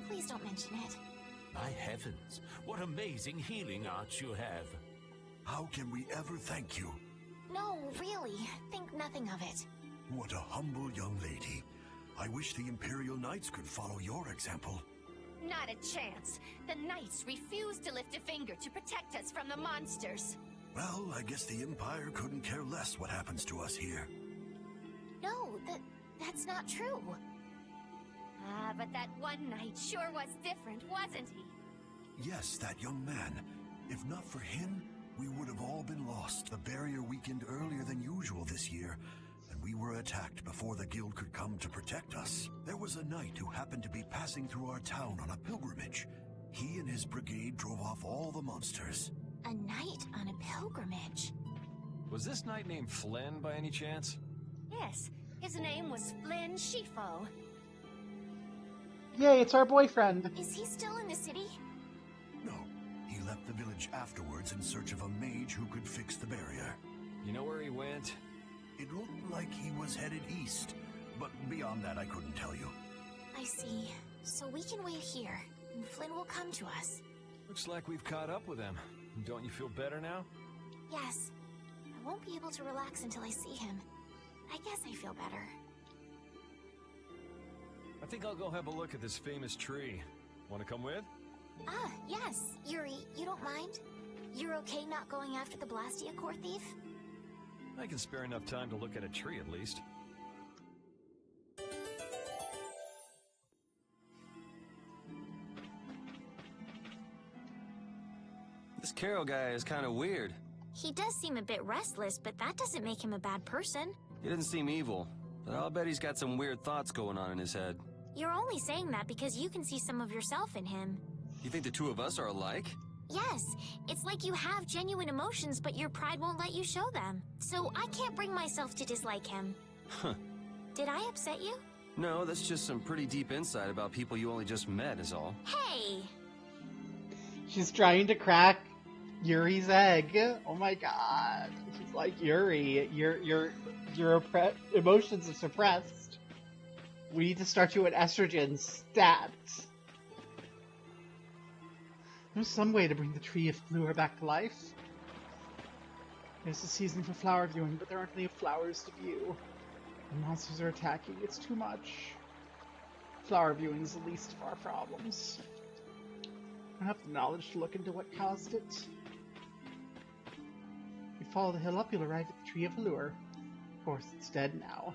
Please don't mention it. My heavens, what amazing healing arts you have. How can we ever thank you? No, really. Think nothing of it. What a humble young lady. I wish the Imperial Knights could follow your example. Not a chance. The Knights refuse to lift a finger to protect us from the monsters. Well, I guess the Empire couldn't care less what happens to us here. No, that's not true. But that one knight sure was different, wasn't he? Yes, that young man. If not for him, we would have all been lost. The barrier weakened earlier than usual this year, and we were attacked before the guild could come to protect us. There was a knight who happened to be passing through our town on a pilgrimage. He and his brigade drove off all the monsters. A knight on a pilgrimage? Was this knight named Flynn by any chance? Yes, his name was Flynn Shifo. Yay, it's our boyfriend. Is he still in the city? No, he left the village afterwards in search of a mage who could fix the barrier. You know where he went? It looked like he was headed east, but beyond that I couldn't tell you. I see. So we can wait here, and Flynn will come to us. Looks like we've caught up with him. Don't you feel better now? Yes. I won't be able to relax until I see him. I guess I feel better. I think I'll go have a look at this famous tree. Want to come with? Yes. Yuri, you don't mind? You're okay not going after the Blastia core thief? I can spare enough time to look at a tree at least. This Carol guy is kind of weird. He does seem a bit restless, but that doesn't make him a bad person. He doesn't seem evil, but I'll bet he's got some weird thoughts going on in his head. You're only saying that because you can see some of yourself in him. You think the two of us are alike? Yes, it's like you have genuine emotions, but your pride won't let you show them. So I can't bring myself to dislike him. Huh. Did I upset you? No, that's just some pretty deep insight about people you only just met is all. Hey! She's trying to crack Yuri's egg. Oh my god. She's like, Yuri, your emotions are suppressed. We need to start you at estrogen stat. There's some way to bring the tree of Fleur back to life. There's a season for flower viewing, but there aren't any flowers to view. The monsters are attacking. It's too much. Flower viewing is the least of our problems. I don't have the knowledge to look into what caused it. If you follow the hill up, you'll arrive at the Tree of Allure. Of course, it's dead now.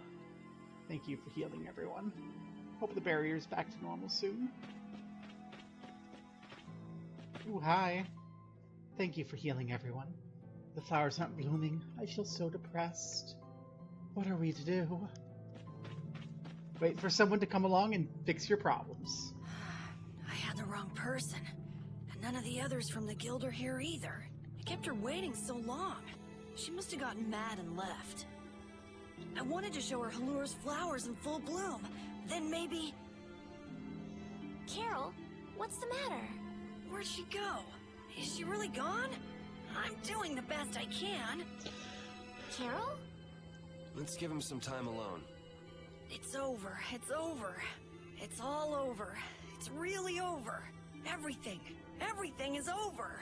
Thank you for healing, everyone. Hope the barrier's back to normal soon. Ooh, hi. Thank you for healing, everyone. The flowers aren't blooming. I feel so depressed. What are we to do? Wait for someone to come along and fix your problems. I had the wrong person. And none of the others from the guild are here either. I kept her waiting so long. She must have gotten mad and left. I wanted to show her Halure's flowers in full bloom. Then maybe... Carol, what's the matter? Where'd she go? Is she really gone? I'm doing the best I can. Carol? Let's give him some time alone. It's over. It's over. It's all over. It's really over. Everything. Everything is over.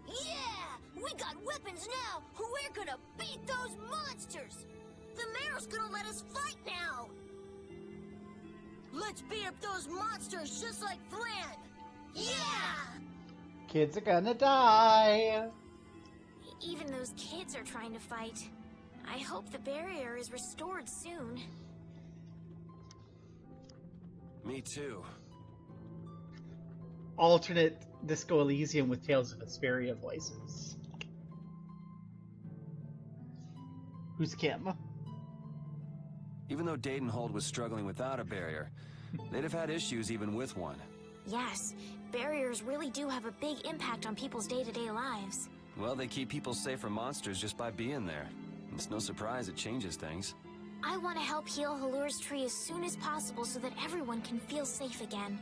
Yeah! We got weapons now! We're gonna beat those monsters! The mayor's gonna let us fight now! Let's beat up those monsters just like Flynn! Yeah! Kids are gonna die! Even those kids are trying to fight. I hope the barrier is restored soon. Me too. Alternate Disco Elysium with Tales of Vesperia voices. Who's Kim? Even though Daytonhold was struggling without a barrier, they'd have had issues even with one. Yes, barriers really do have a big impact on people's day-to-day lives. Well, they keep people safe from monsters just by being there. It's no surprise it changes things. I want to help heal Halur's tree as soon as possible so that everyone can feel safe again.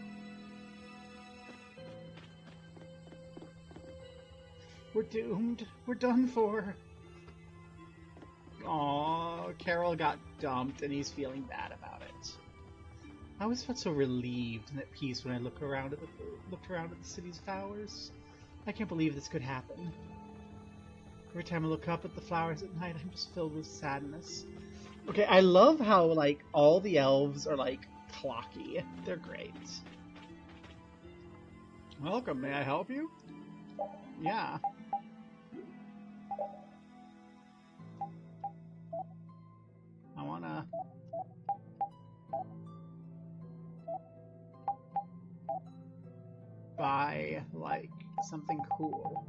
We're doomed. We're done for. Aww, Carol got dumped and he's feeling bad about it. I always felt so relieved and at peace when I looked around at the city's flowers. I can't believe this could happen. Every time I look up at the flowers at night, I'm just filled with sadness. Okay, I love how, like, all the elves are, like, clocky. They're great. Welcome, may I help you? Yeah. I wanna... buy, like, something cool.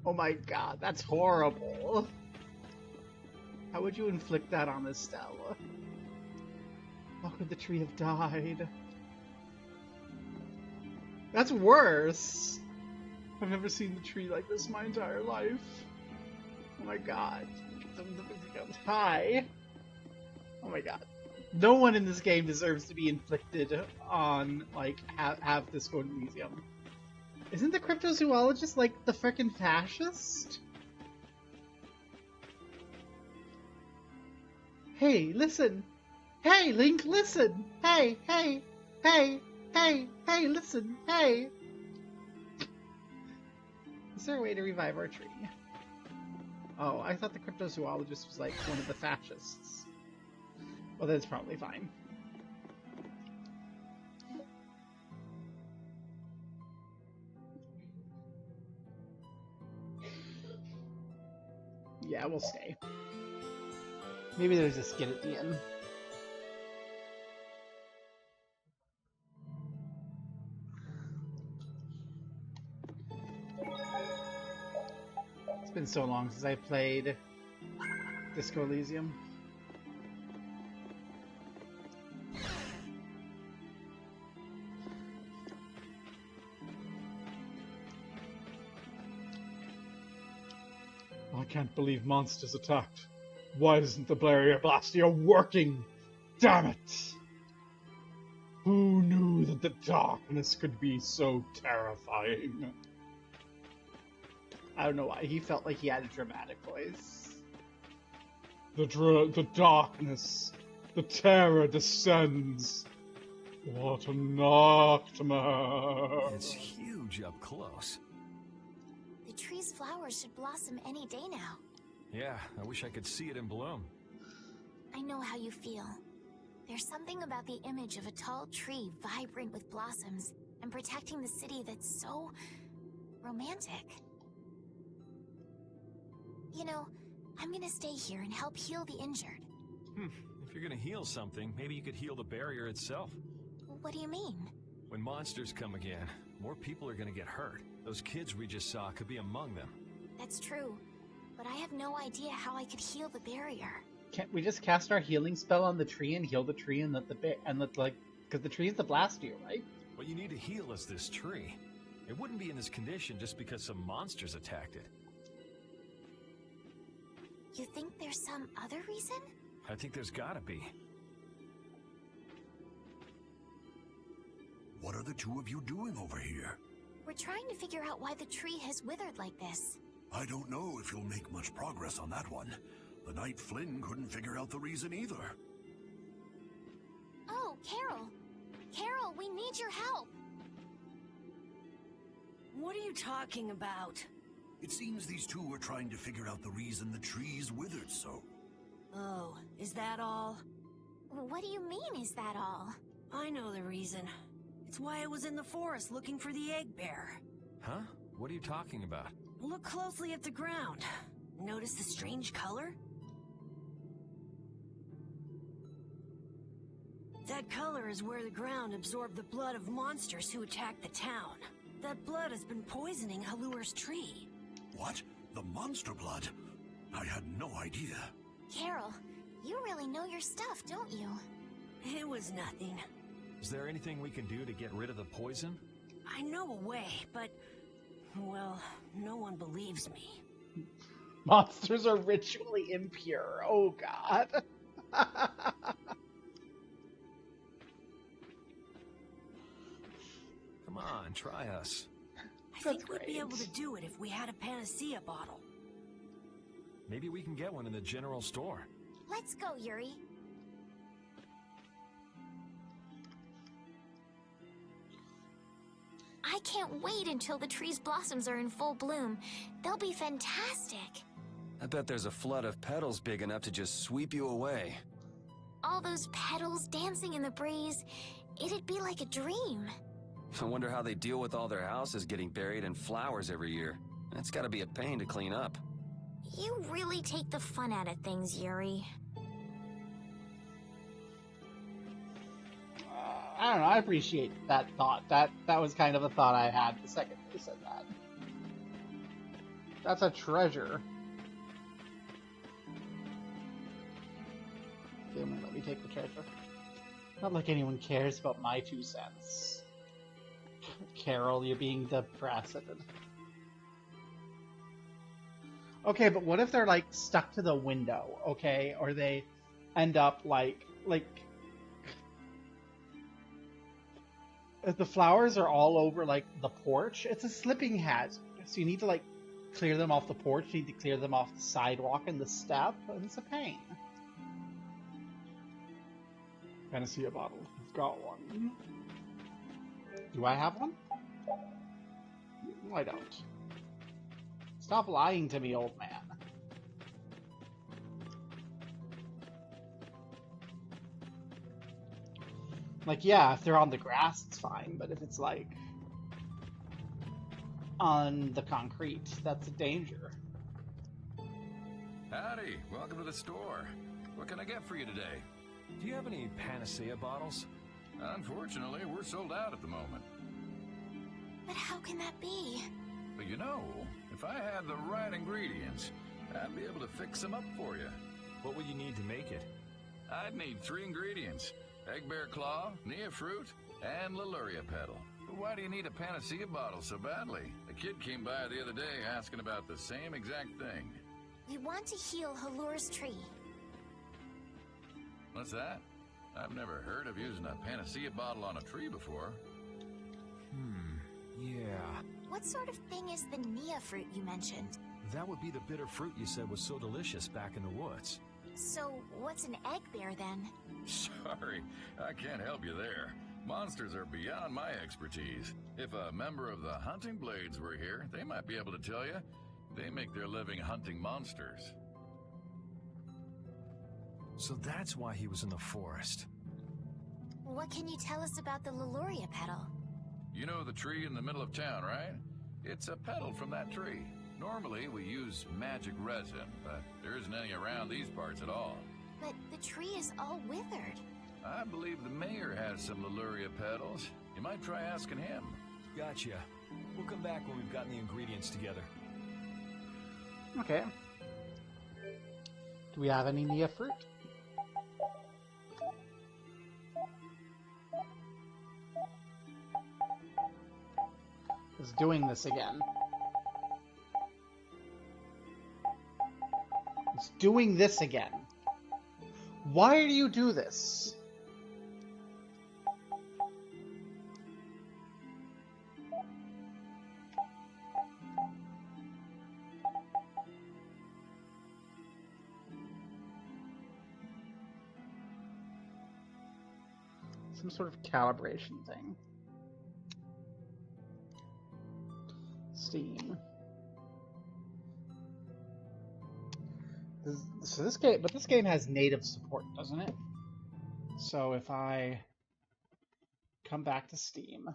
Oh my god, that's horrible. How would you inflict that on Estella? How could the tree have died? That's worse. I've never seen the tree like this my entire life. Oh my god. Hi. Oh my god. No one in this game deserves to be inflicted on, like, have this go to the museum. Isn't the cryptozoologist, like, the frickin' fascist? Hey, listen! Hey, Link, listen! Hey, hey, hey, hey, hey, listen, hey! Is there a way to revive our tree? Oh, I thought the cryptozoologist was, like, one of the fascists. Well, that's probably fine. Yeah, we'll stay. Maybe there's a skit at the end. It's been so long since I played Disco Elysium. I can't believe monsters attacked. Why isn't the barrier blaster working? Damn it! Who knew that the darkness could be so terrifying? I don't know why, he felt like he had a dramatic voice. The darkness, the terror descends. What a nightmare! It's huge up close. The tree's flowers should blossom any day now. Yeah, I wish I could see it in bloom. I know how you feel. There's something about the image of a tall tree vibrant with blossoms and protecting the city that's so romantic. You know, I'm gonna stay here and help heal the injured. If you're gonna heal something, maybe you could heal the barrier itself. What do you mean? When monsters come again, more people are gonna get hurt. Those kids we just saw could be among them. That's true, but I have no idea how I could heal the barrier. Can't we just cast our healing spell on the tree and heal the tree and let because the tree is the blaster, right? What you need to heal is this tree. It wouldn't be in this condition just because some monsters attacked it. You think there's some other reason? I think there's gotta be. What are the two of you doing over here? We're trying to figure out why the tree has withered like this. I don't know if you'll make much progress on that one. The Knight Flynn couldn't figure out the reason either. Oh, Carol! Carol, we need your help! What are you talking about? It seems these two were trying to figure out the reason the trees withered so. Oh, is that all? What do you mean, is that all? I know the reason. It's why I was in the forest looking for the egg bear. Huh? What are you talking about? Look closely at the ground. Notice the strange color? That color is where the ground absorbed the blood of monsters who attacked the town. That blood has been poisoning Halur's tree. What? The monster blood? I had no idea. Carol, you really know your stuff, don't you? It was nothing. Is there anything we can do to get rid of the poison? I know a way, but... well, no one believes me. Monsters are ritually impure. Oh, God. Come on, try us. I think we'd be able to do it if we had a panacea bottle. Maybe we can get one in the general store. Let's go, Yuri. I can't wait until the tree's blossoms are in full bloom. They'll be fantastic. I bet there's a flood of petals big enough to just sweep you away. All those petals dancing in the breeze, it'd be like a dream. I wonder how they deal with all their houses getting buried in flowers every year. That's gotta be a pain to clean up. You really take the fun out of things, Yuri. I don't know, I appreciate that thought. That was kind of a thought I had the second they said that. That's a treasure. Okay, let me take the treasure. Not like anyone cares about my 2 cents. Carol, you're being depressed. Okay, but what if they're, like, stuck to the window, okay? Or they end up, like... If the flowers are all over, like, the porch, it's a slipping hazard. So you need to, like, clear them off the porch, you need to clear them off the sidewalk and the step, and it's a pain. Panacea bottle. I've got one. Do I have one? No, I don't. Stop lying to me, old man. Like, yeah, if they're on the grass, it's fine, but if it's, like, on the concrete, that's a danger. Howdy, welcome to the store. What can I get for you today? Do you have any panacea bottles? Unfortunately, we're sold out at the moment. But how can that be? But you know, if I had the right ingredients, I'd be able to fix them up for you. What will you need to make it? I'd need 3 ingredients. Egg bear claw, nia fruit, and Leluria petal. But why do you need a panacea bottle so badly? A kid came by the other day asking about the same exact thing. We want to heal Halur's tree. What's that? I've never heard of using a panacea bottle on a tree before. Yeah. What sort of thing is the nia fruit you mentioned? That would be the bitter fruit you said was so delicious back in the woods. So, what's an egg bear then? Sorry, I can't help you there. Monsters are beyond my expertise. If a member of the hunting blades were here, they might be able to tell you. They make their living hunting monsters. So that's why he was in the forest. What can you tell us about the Leluria petal? You know the tree in the middle of town, right? It's a petal from that tree. Normally, we use magic resin, but there isn't any around these parts at all. But the tree is all withered. I believe the mayor has some Leluria petals. You might try asking him. Gotcha. We'll come back when we've gotten the ingredients together. Okay. Do we have any nia fruit? It's doing this again. It's doing this again. Why do you do this? Some sort of calibration thing. Steam. So this game, but this game has native support, doesn't it? So if I come back to Steam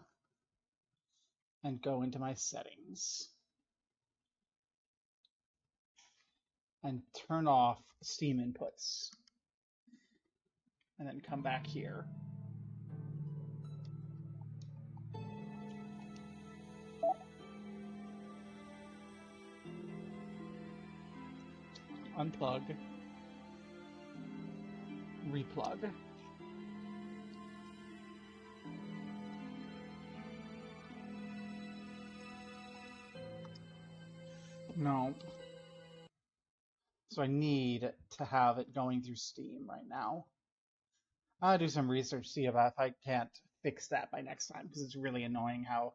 and go into my settings and turn off Steam inputs, and then come back here. Unplug, replug. No. So I need to have it going through Steam right now. I'll do some research, see about if I can't fix that by next time, because it's really annoying how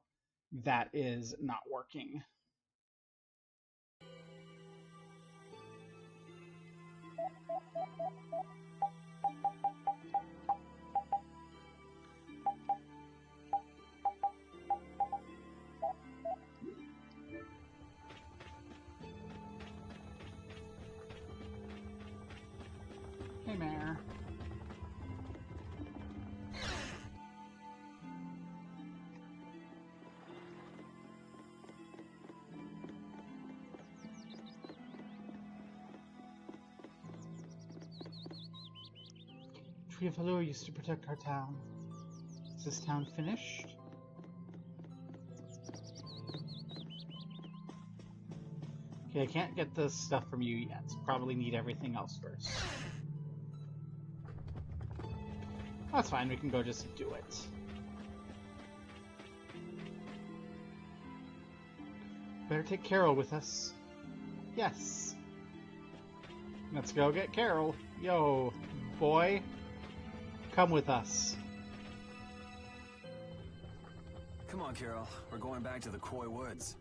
that is not working. Hey, Mare. Tree of Halua used to protect our town. Is this town finished? Okay, I can't get the stuff from you yet. Probably need everything else first. That's fine, we can go just do it. Better take Carol with us. Yes. Let's go get Carol. Yo, boy. Come with us. Come on, Carol. We're going back to the Koi Woods.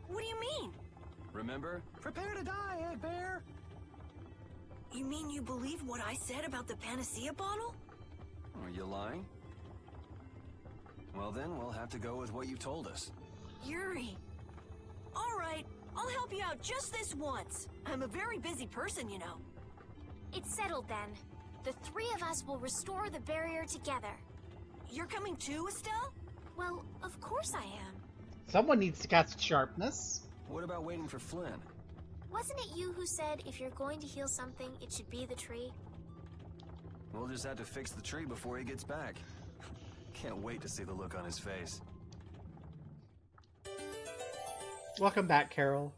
What do you mean? Remember? Prepare to die, Egg Bear! You mean you believe what I said about the panacea bottle? Are you lying? Well then, we'll have to go with what you told us. Yuri. All right, I'll help you out just this once. I'm a very busy person, you know. It's settled then. The three of us will restore the barrier together. You're coming too, Estelle? Well, of course I am. Someone needs to cast sharpness. What about waiting for Flynn? Wasn't it you who said if you're going to heal something, it should be the tree? We'll just have to fix the tree before he gets back. Can't wait to see the look on his face. Welcome back, Carol.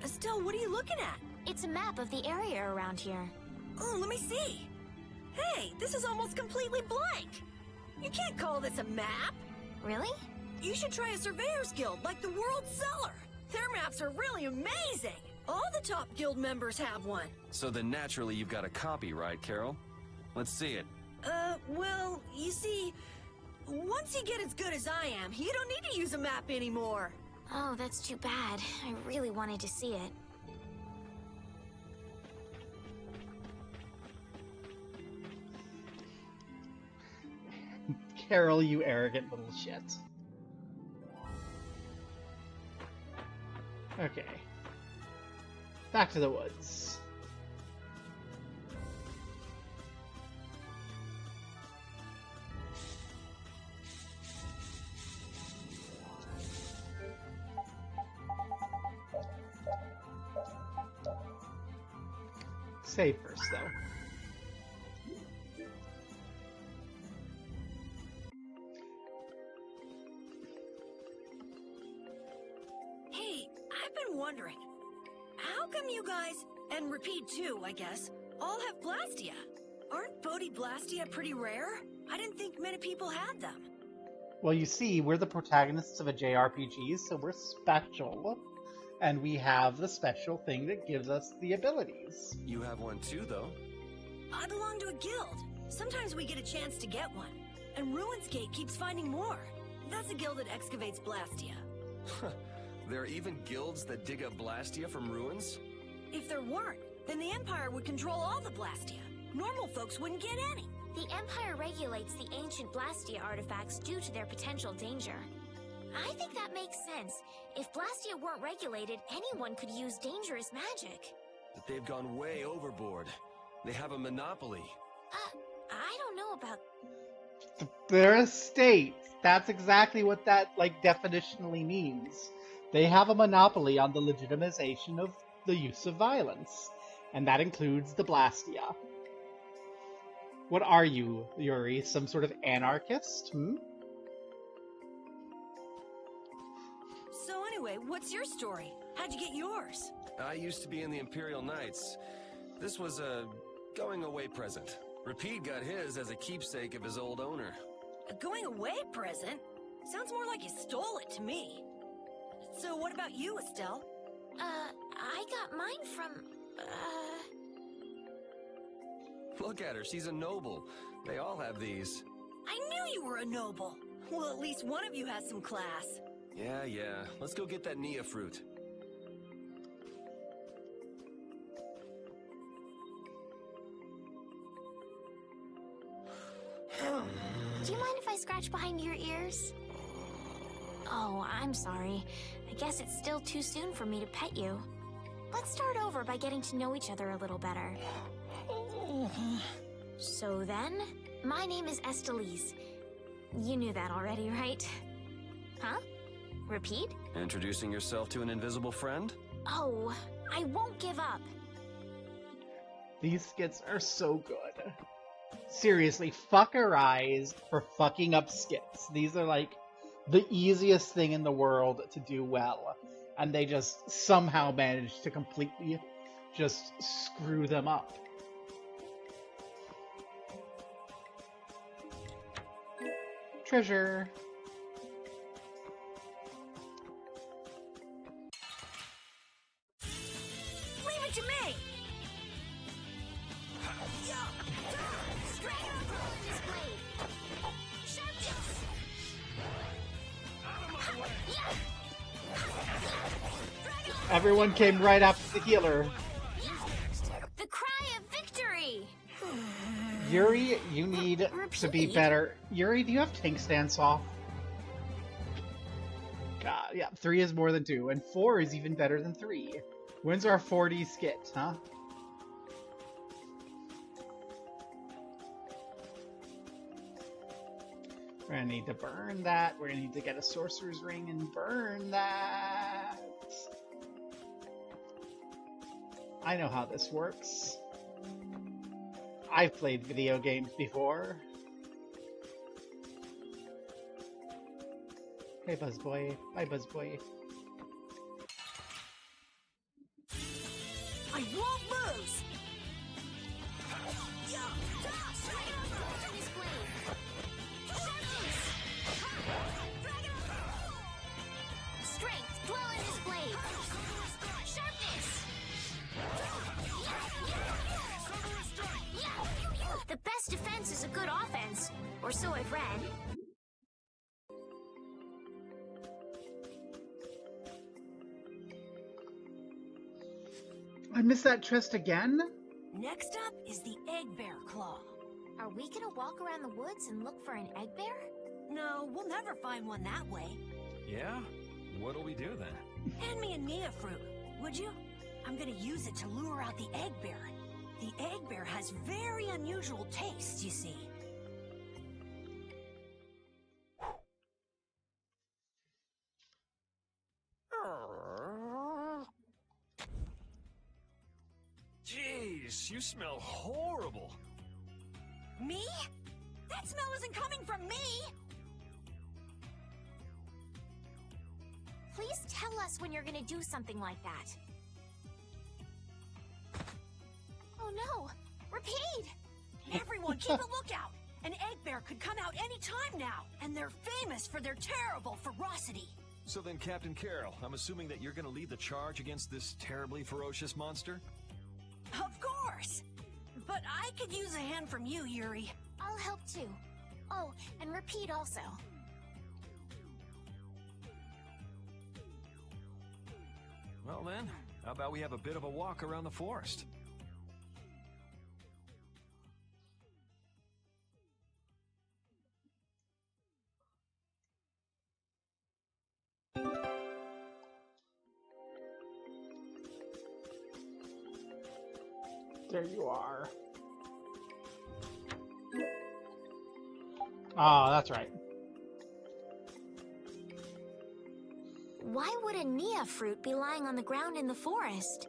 Estelle, what are you looking at? It's a map of the area around here. Oh, let me see. Hey, this is almost completely blank. You can't call this a map. Really? You should try a surveyor's guild like the World Cellar. Their maps are really amazing. All the top guild members have one. So then naturally you've got a copy, right, Carol? Let's see it. Well, you see, once you get as good as I am, you don't need to use a map anymore. Oh, that's too bad. I really wanted to see it. Carol, you arrogant little shit. Okay. Back to the woods. Save first, though. Hey, I've been wondering, how come you guys, and Repeat too, I guess, all have Blastia? Aren't Bodhi Blastia pretty rare? I didn't think many people had them. Well, you see, we're the protagonists of a JRPG, so we're special. And we have the special thing that gives us the abilities. You have one too, though. I belong to a guild. Sometimes we get a chance to get one. And Ruins Gate keeps finding more. That's a guild that excavates Blastia. There are even guilds that dig up Blastia from ruins? If there weren't, then the Empire would control all the Blastia. Normal folks wouldn't get any. The Empire regulates the ancient Blastia artifacts due to their potential danger. I think that makes sense. If Blastia weren't regulated, anyone could use dangerous magic. But they've gone way overboard. They have a monopoly. I don't know about... They're a state. That's exactly what that, like, definitionally means. They have a monopoly on the legitimization of the use of violence. And that includes the Blastia. What are you, Yuri? Some sort of anarchist? Hmm? So anyway, what's your story? How'd you get yours? I used to be in the Imperial Knights. This was a going-away present. Repeat got his as a keepsake of his old owner. A going-away present? Sounds more like you stole it to me. So what about you, Estelle? I got mine from, Look at her, she's a noble. They all have these. I knew you were a noble. Well, at least one of you has some class. Yeah. Let's go get that Nia fruit. Do you mind if I scratch behind your ears? Oh, I'm sorry. I guess it's still too soon for me to pet you. Let's start over by getting to know each other a little better. So then, my name is Estelise. You knew that already, right? Huh? Repeat? Introducing yourself to an invisible friend? Oh, I won't give up. These skits are so good. Seriously, fuck our eyes for fucking up skits. These are like the easiest thing in the world to do well. And they just somehow manage to completely just screw them up. Treasure. Leave it to me! Everyone came right after the healer. The cry of victory! Yuri, you need to be better. Yuri, do you have tank stance off? God, yeah, 3 is more than 2, and 4 is even better than 3. When's our 4D skit, huh? We're gonna need to burn that. We're gonna need to get a sorcerer's ring and burn that. I know how this works. I've played video games before. Hey, Buzzboy. Bye, Buzzboy. I won't lose! Strength, dwell in his blade! Sharpness! The best defense is a good offense, or so I've read. I missed that chest again? Next up is the Egg Bear Claw. Are we gonna walk around the woods and look for an egg bear? No, we'll never find one that way. Yeah? What'll we do then? Hand me a Nia fruit, would you? I'm gonna use it to lure out the egg bear. The egg bear has very unusual tastes, you see. Jeez, you smell horrible. Me? That smell isn't coming from me! Please tell us when you're gonna do something like that. Oh no! Repeat! Everyone keep a lookout! An egg bear could come out any time now, and they're famous for their terrible ferocity. So then, Captain Carroll, I'm assuming that you're gonna lead the charge against this terribly ferocious monster? Of course! But I could use a hand from you, Yuri. I'll help too. Oh, and Repeat also. Well then, how about we have a bit of a walk around the forest? There you are. Oh, that's right. Why would a Nia fruit be lying on the ground in the forest?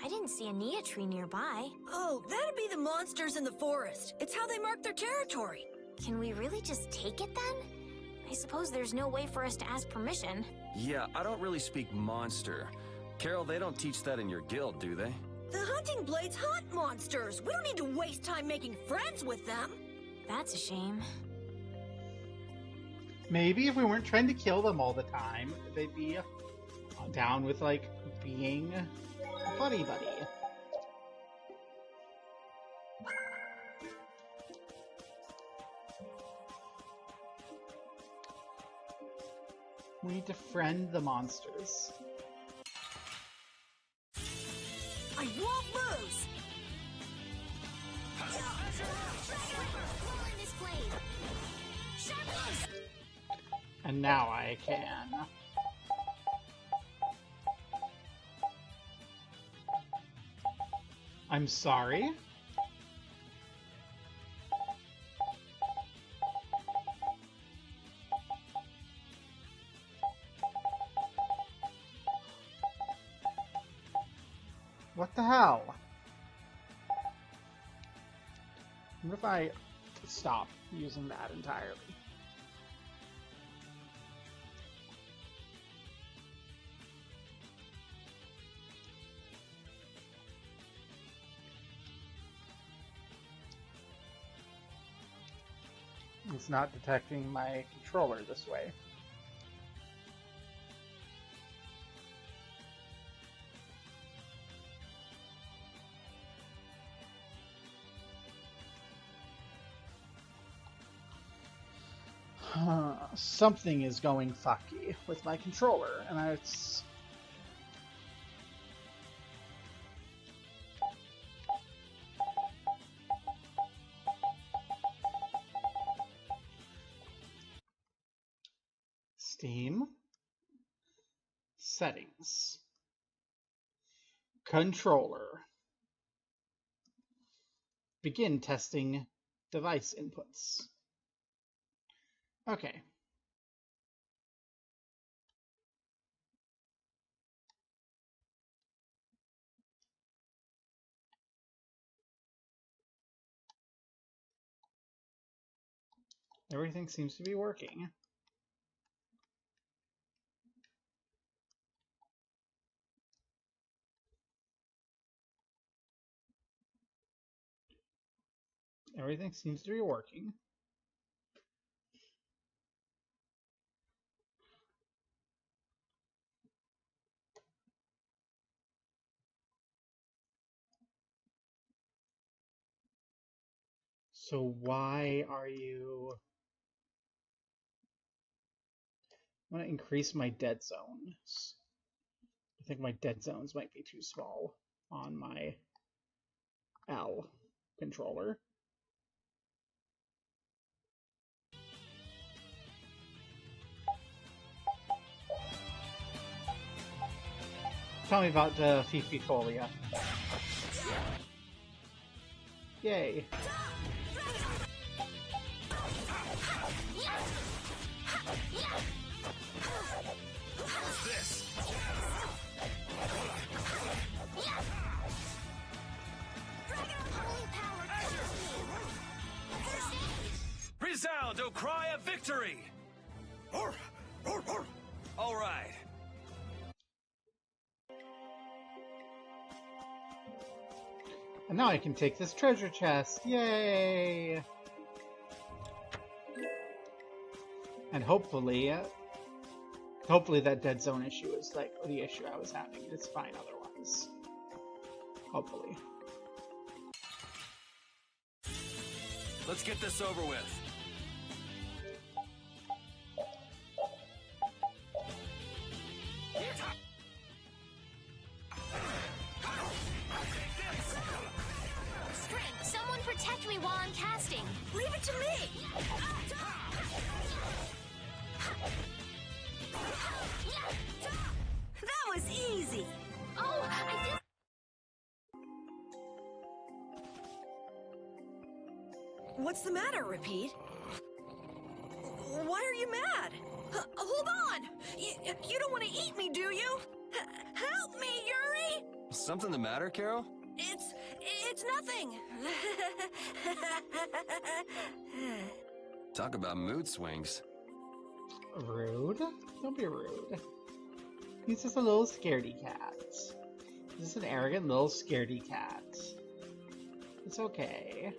I didn't see a Nia tree nearby. Oh, that'd be the monsters in the forest. It's how they mark their territory. Can we really just take it then? I suppose there's no way for us to ask permission. Yeah, I don't really speak monster. Carol, they don't teach that in your guild, do they? The hunting blades hunt monsters. We don't need to waste time making friends with them. That's a shame. Maybe if we weren't trying to kill them all the time, they'd be down with, like, being buddy-buddy. We need to friend the monsters. I won't lose! And now I can. I'm sorry? What the hell? What if I stop using that entirely? It's not detecting my controller this way. Something is going fucky with my controller, and it's... Steam. Settings. Controller. Begin testing device inputs. Okay. Everything seems to be working. Everything seems to be working. So why are you... I want to increase my dead zones. I think my dead zones might be too small on my L controller. Tell me about the Fififolia. Yay. What's this? Resound, O cry of victory! All right. And now I can take this treasure chest. Yay! And hopefully that dead zone issue is like the issue I was having. It's fine otherwise. Hopefully. Let's get this over with. Strength, someone protect me while I'm casting. Leave it to me! That was easy! Oh, I feel... What's the matter, Repeat? Why are you mad? Hold on! You don't want to eat me, do you? Help me, Yuri! Something the matter, Carol? It's nothing. Talk about mood swings. Rude? Don't be rude. He's just a little scaredy cat. He's just an arrogant little scaredy cat. It's okay.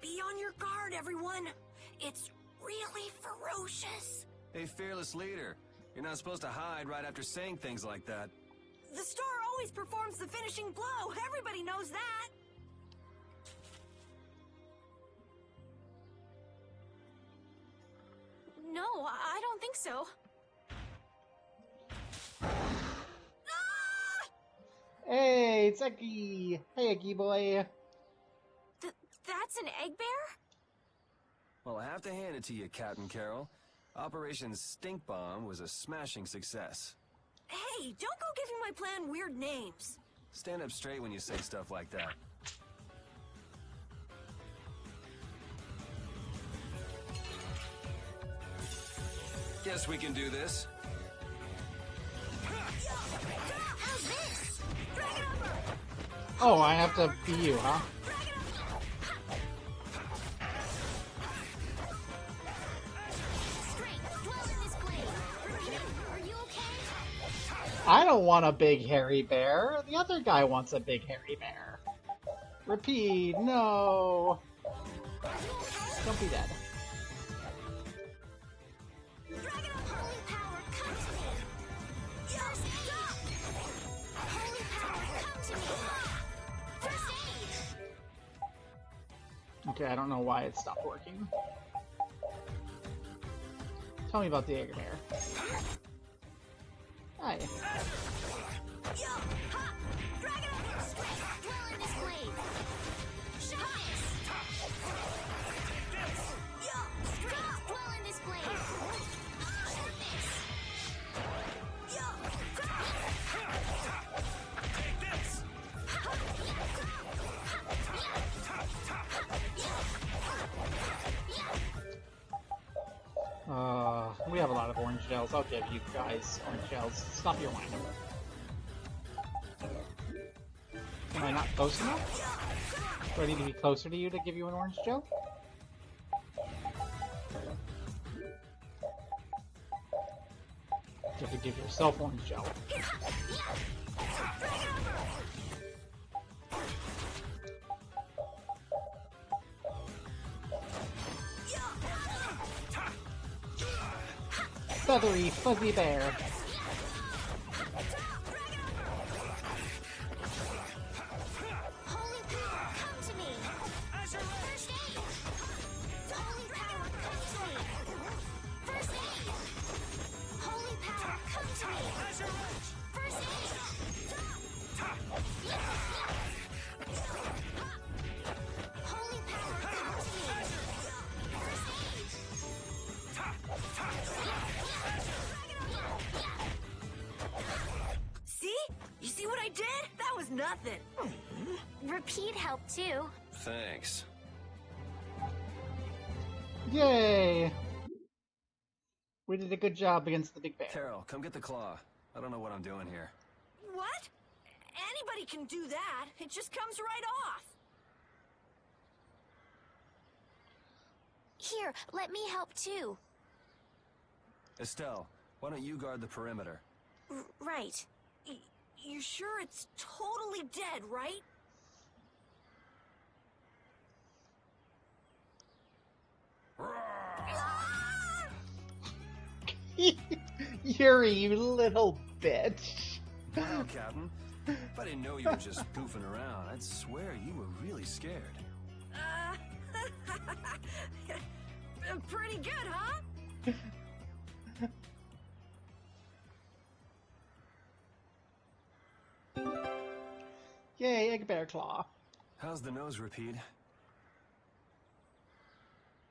Be on your guard, everyone. It's really ferocious. Hey, fearless leader. You're not supposed to hide right after saying things like that. The star always performs the finishing blow. Everybody knows that. No, I don't think so. Hey, it's Eggy! Hey, Eggy boy! That's an egg bear? Well, I have to hand it to you, Captain Carol. Operation Stink Bomb was a smashing success. Hey, don't go giving my plan weird names. Stand up straight when you say stuff like that. Guess we can do this. How's this? Oh, I have to be you, huh? I don't want a big hairy bear. The other guy wants a big hairy bear. Repeat, no. Don't be dead. Okay, I don't know why it stopped working. Tell me about the egg bear. Hi. We have a lot of orange gels. I'll give you guys orange gels. Stop your whining. Am I not close enough? Do I need to be closer to you to give you an orange gel? You have to give yourself orange gel. Feathery, fuzzy bear. Nothing. Repeat helped too. Thanks. Yay! We did a good job against the big bear. Carol, come get the claw. I don't know what I'm doing here. What? Anybody can do that. It just comes right off. Here, let me help too. Estelle, why don't you guard the perimeter? Right. You're sure it's totally dead, right? Yuri, you little bitch. Wow, Captain. If I didn't know you were just goofing around, I'd swear you were really scared. Pretty good, huh? Yay, egg bear claw. How's the nose, Repeat?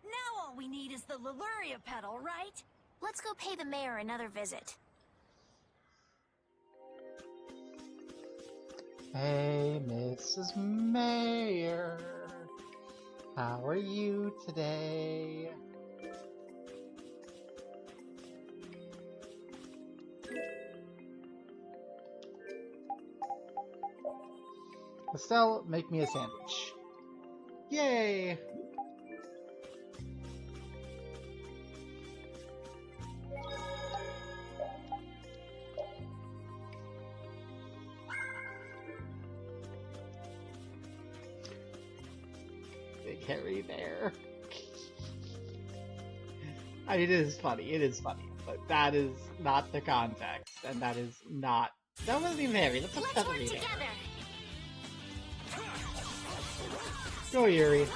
Now I'll all we need is the Leluria pedal, right? Let's go pay the mayor another visit. Hey, Mrs. Mayor. How are you today? Estelle, make me a sandwich. Yay! Big hairy bear. I mean, it is funny, but that is not the context, and that is not. That wasn't even hairy. That's a feathery bear. Go, Yuri.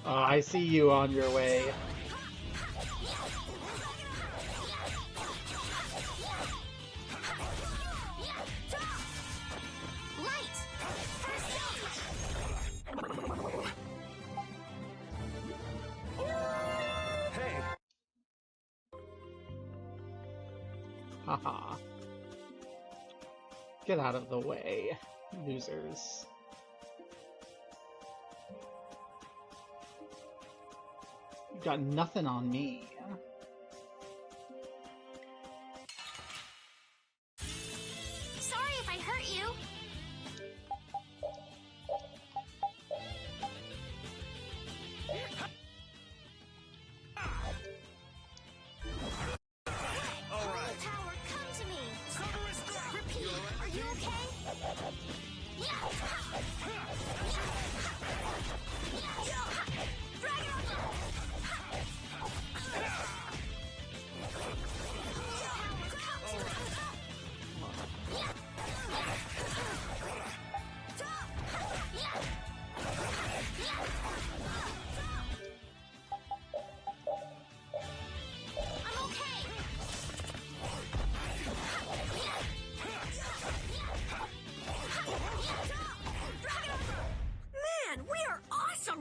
I see you on your way. Haha. Get out of the way, losers. You got nothing on me. Sorry if I hurt you.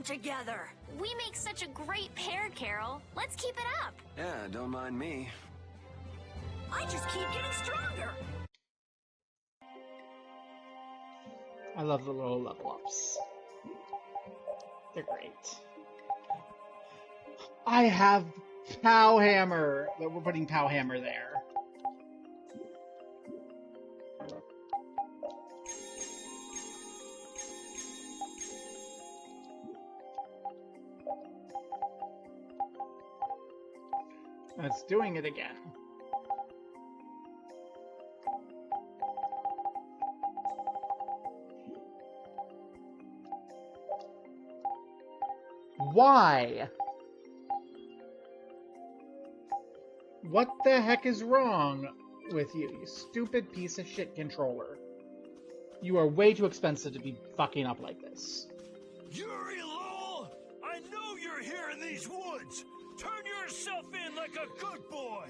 Together. We make such a great pair, Carol. Let's keep it up. Yeah, don't mind me. I just keep getting stronger. I love the little level ups. They're great. I have Pow Hammer. We're putting Pow Hammer there. It's doing it again. Why? What the heck is wrong with you, you stupid piece of shit controller? You are way too expensive to be fucking up like this. Yuri Lowell! I know you're here in these woods! Turn yourself in like a good boy!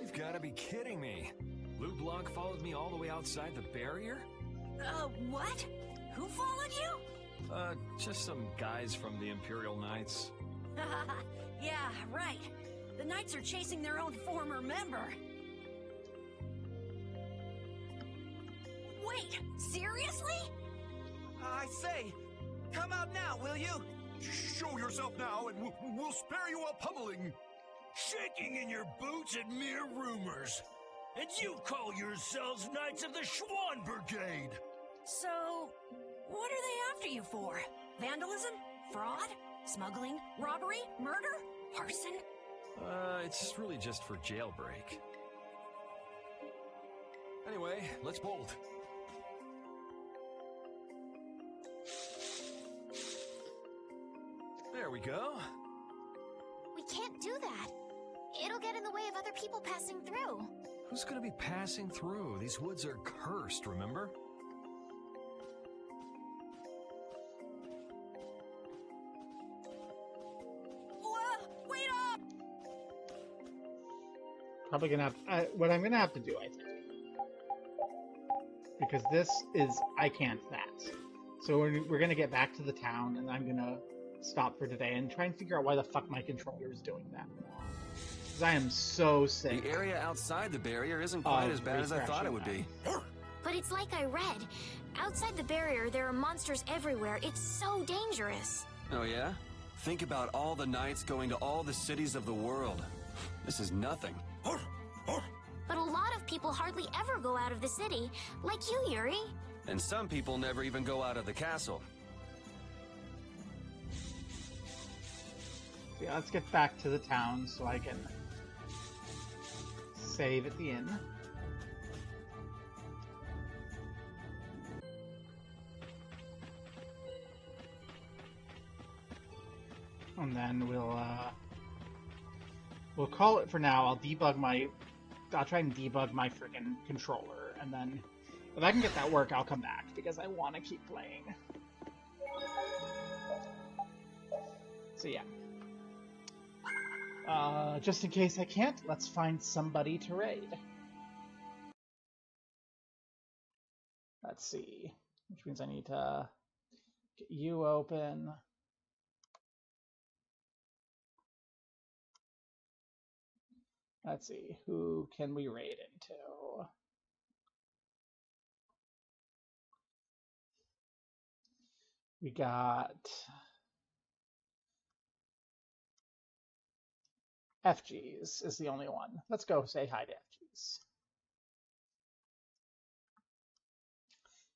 You've got to be kidding me. Lou Blanc followed me all the way outside the barrier? What? Who followed you? Just some guys from the Imperial Knights. Yeah, right. The Knights are chasing their own former member. Wait, seriously? I say, come out now, will you? Show yourself now and we'll spare you a pummeling. Shaking in your boots at mere rumors. And you call yourselves Knights of the Schwann Brigade. So, what are they after you for? Vandalism? Fraud? Smuggling? Robbery? Murder? Arson? It's really just for jailbreak. Anyway, let's bolt. There we go. We can't do that. It'll get in the way of other people passing through. Who's gonna be passing through? These woods are cursed, remember? Wait up! Probably gonna have what I'm gonna have to do, I think, Because this is... I can't that. So we're gonna get back to the town, and I'm gonna stop for today and try and figure out why the fuck my controller is doing that. Because I am so sick. The area outside the barrier isn't quite as bad as I thought it would be. But it's like I read. Outside the barrier, there are monsters everywhere. It's so dangerous. Oh yeah? Think about all the knights going to all the cities of the world. This is nothing. But a lot of people hardly ever go out of the city, like you, Yuri. And some people never even go out of the castle. Yeah, let's get back to the town so I can save at the inn. And then we'll call it for now. I'll try and debug my freaking controller, and then if I can get that work, I'll come back because I want to keep playing. So yeah. Just in case I can't, let's find somebody to raid. Let's see. Which means I need to get you open. Let's see. Who can we raid into? We got... FG's is the only one. Let's go say hi to FG's.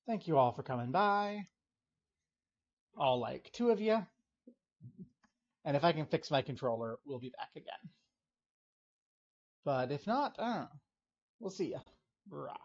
Thank you all for coming by. All like 2 of you. And if I can fix my controller, we'll be back again. But if not, we'll see ya. Brah.